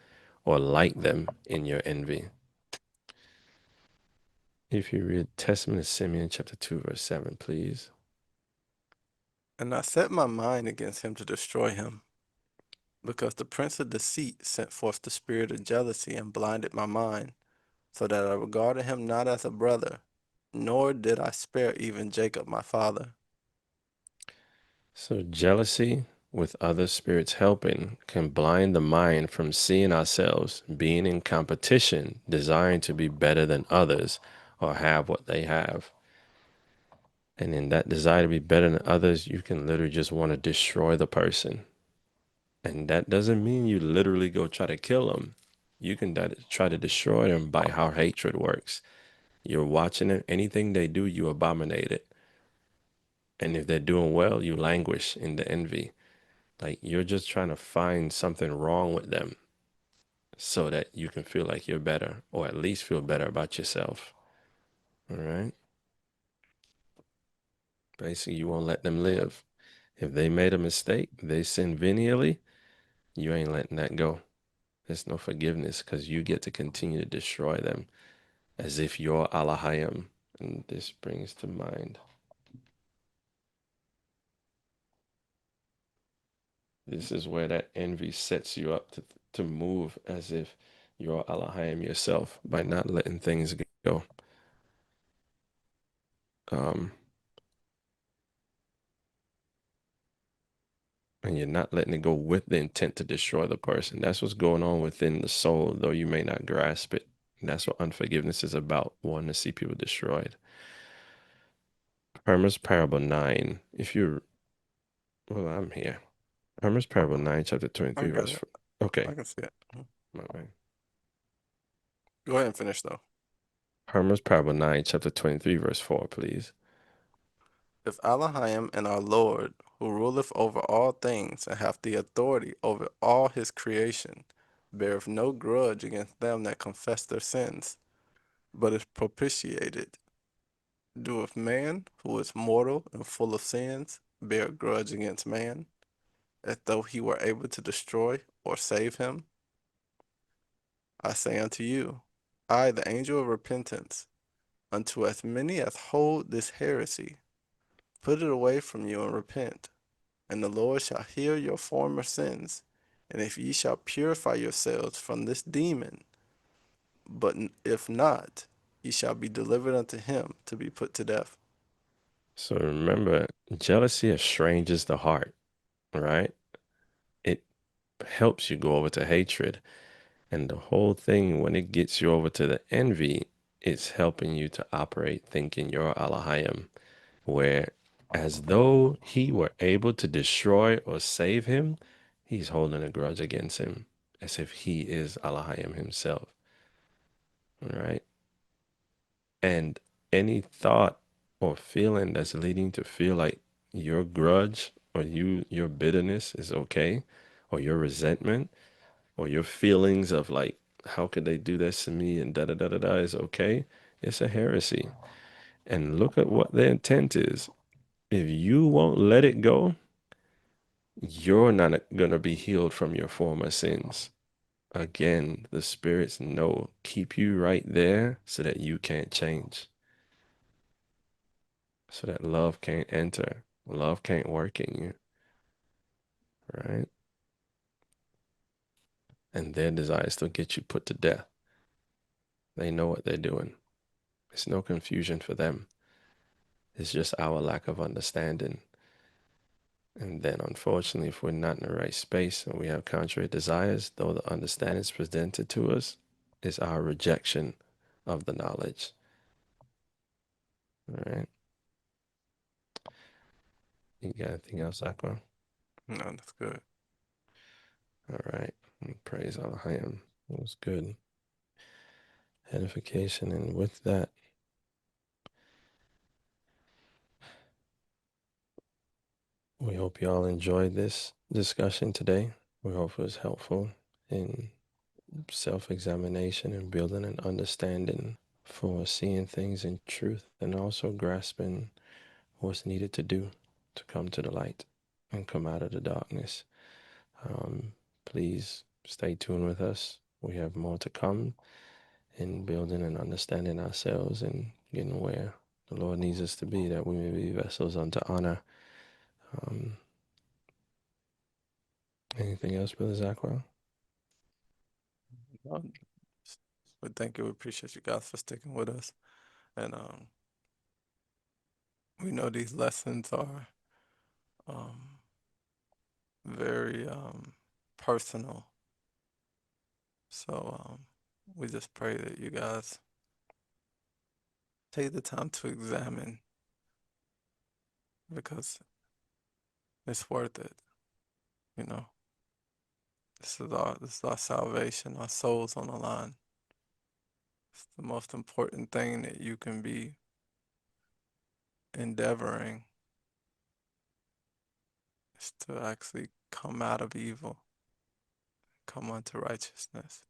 or like them in your envy. If you read Testament of Simeon, chapter 2, verse 7, please. And I set my mind against him to destroy him, because the prince of deceit sent forth the spirit of jealousy and blinded my mind, so that I regarded him not as a brother, nor did I spare even Jacob my father. So jealousy with other spirits helping can blind the mind from seeing ourselves being in competition, desiring to be better than others or have what they have. And in that desire to be better than others, you can literally just want to destroy the person. And that doesn't mean you literally go try to kill them. You can try to destroy them by how hatred works. You're watching it, anything they do, you abominate it. And if they're doing well, you languish in the envy. Like you're just trying to find something wrong with them so that you can feel like you're better or at least feel better about yourself. All right. Basically, you won't let them live. If they made a mistake, they sin venially, you ain't letting that go. There's no forgiveness because you get to continue to destroy them as if you're Alahayim. And this brings to mind. This is where that envy sets you up to move as if you're Alahayim yourself by not letting things go. Um, and you're not letting it go with the intent to destroy the person. That's what's going on within the soul, though you may not grasp it. And that's what unforgiveness is about, wanting to see people destroyed. Hermas Parable 9. If you're, well, I'm here. Hermas Parable 9, chapter I 23, got verse it. 4. Okay, I can see it. my bad. Go ahead and finish though. Hermas Parable 9, chapter 23, verse 4, please. If Alahayim and our Lord, who ruleth over all things and hath the authority over all his creation, beareth no grudge against them that confess their sins, but is propitiated, doeth man, who is mortal and full of sins, bear a grudge against man, as though he were able to destroy or save him? I say unto you, I, the angel of repentance, unto as many as hold this heresy, put it away from you and repent. and the Lord shall heal your former sins, and if ye shall purify yourselves from this demon, but if not, ye shall be delivered unto him to be put to death. So remember, jealousy estranges the heart, right? It helps you go over to hatred. And the whole thing, when it gets you over to the envy, it's helping you to operate thinking you're Alahayim, where as though he were able to destroy or save him, he's holding a grudge against him, as if he is Alahayim himself, right? And any thought or feeling that's leading to feel like your grudge or your bitterness is okay, or your resentment, or your feelings of like, how could they do this to me and da da da da da is okay, it's a heresy. And look at what their intent is. If you won't let it go, you're not going to be healed from your former sins. Again, the spirits know, keep you right there so that you can't change, so that love can't enter, love can't work in you, right? And their desire is to get you put to death. They know what they're doing. It's no confusion for them. It's just our lack of understanding. And then, unfortunately, if we're not in the right space and we have contrary desires, though the understanding is presented to us, it's our rejection of the knowledge. All right. You got anything else, Aqua? No, that's good. All right. Praise Alahayim. It was good. Edification. And with that, we hope you all enjoyed this discussion today. We hope it was helpful in self-examination and building an understanding for seeing things in truth and also grasping what's needed to do to come to the light and come out of the darkness. Please stay tuned with us. We have more to come in building and understanding ourselves and getting where the Lord needs us to be, that we may be vessels unto honor. Anything else, Brother Zachariah? But thank you. We appreciate you guys for sticking with us. And we know these lessons are very personal. So we just pray that you guys take the time to examine, because it's worth it. You know, this is our salvation. Our soul's on the line. It's the most important thing that you can be endeavoring, is to actually come out of evil, come unto righteousness.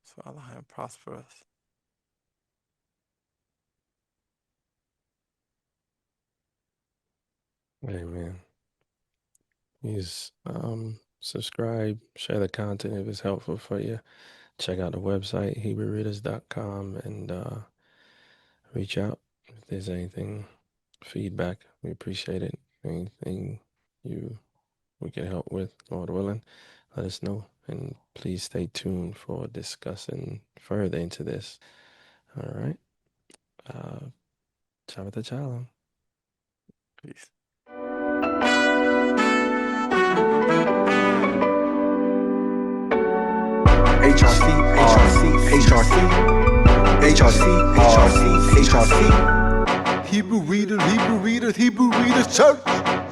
So Alahayim prosper us. Amen. Please subscribe, share the content if it's helpful for you. Check out the website, HebrewReaders.com, and reach out if there's anything, feedback. We appreciate it. Anything we can help with, Lord willing, let us know. And please stay tuned for discussing further into this. All right. Sabbath Shalom. Peace. Hebrew Readers Church.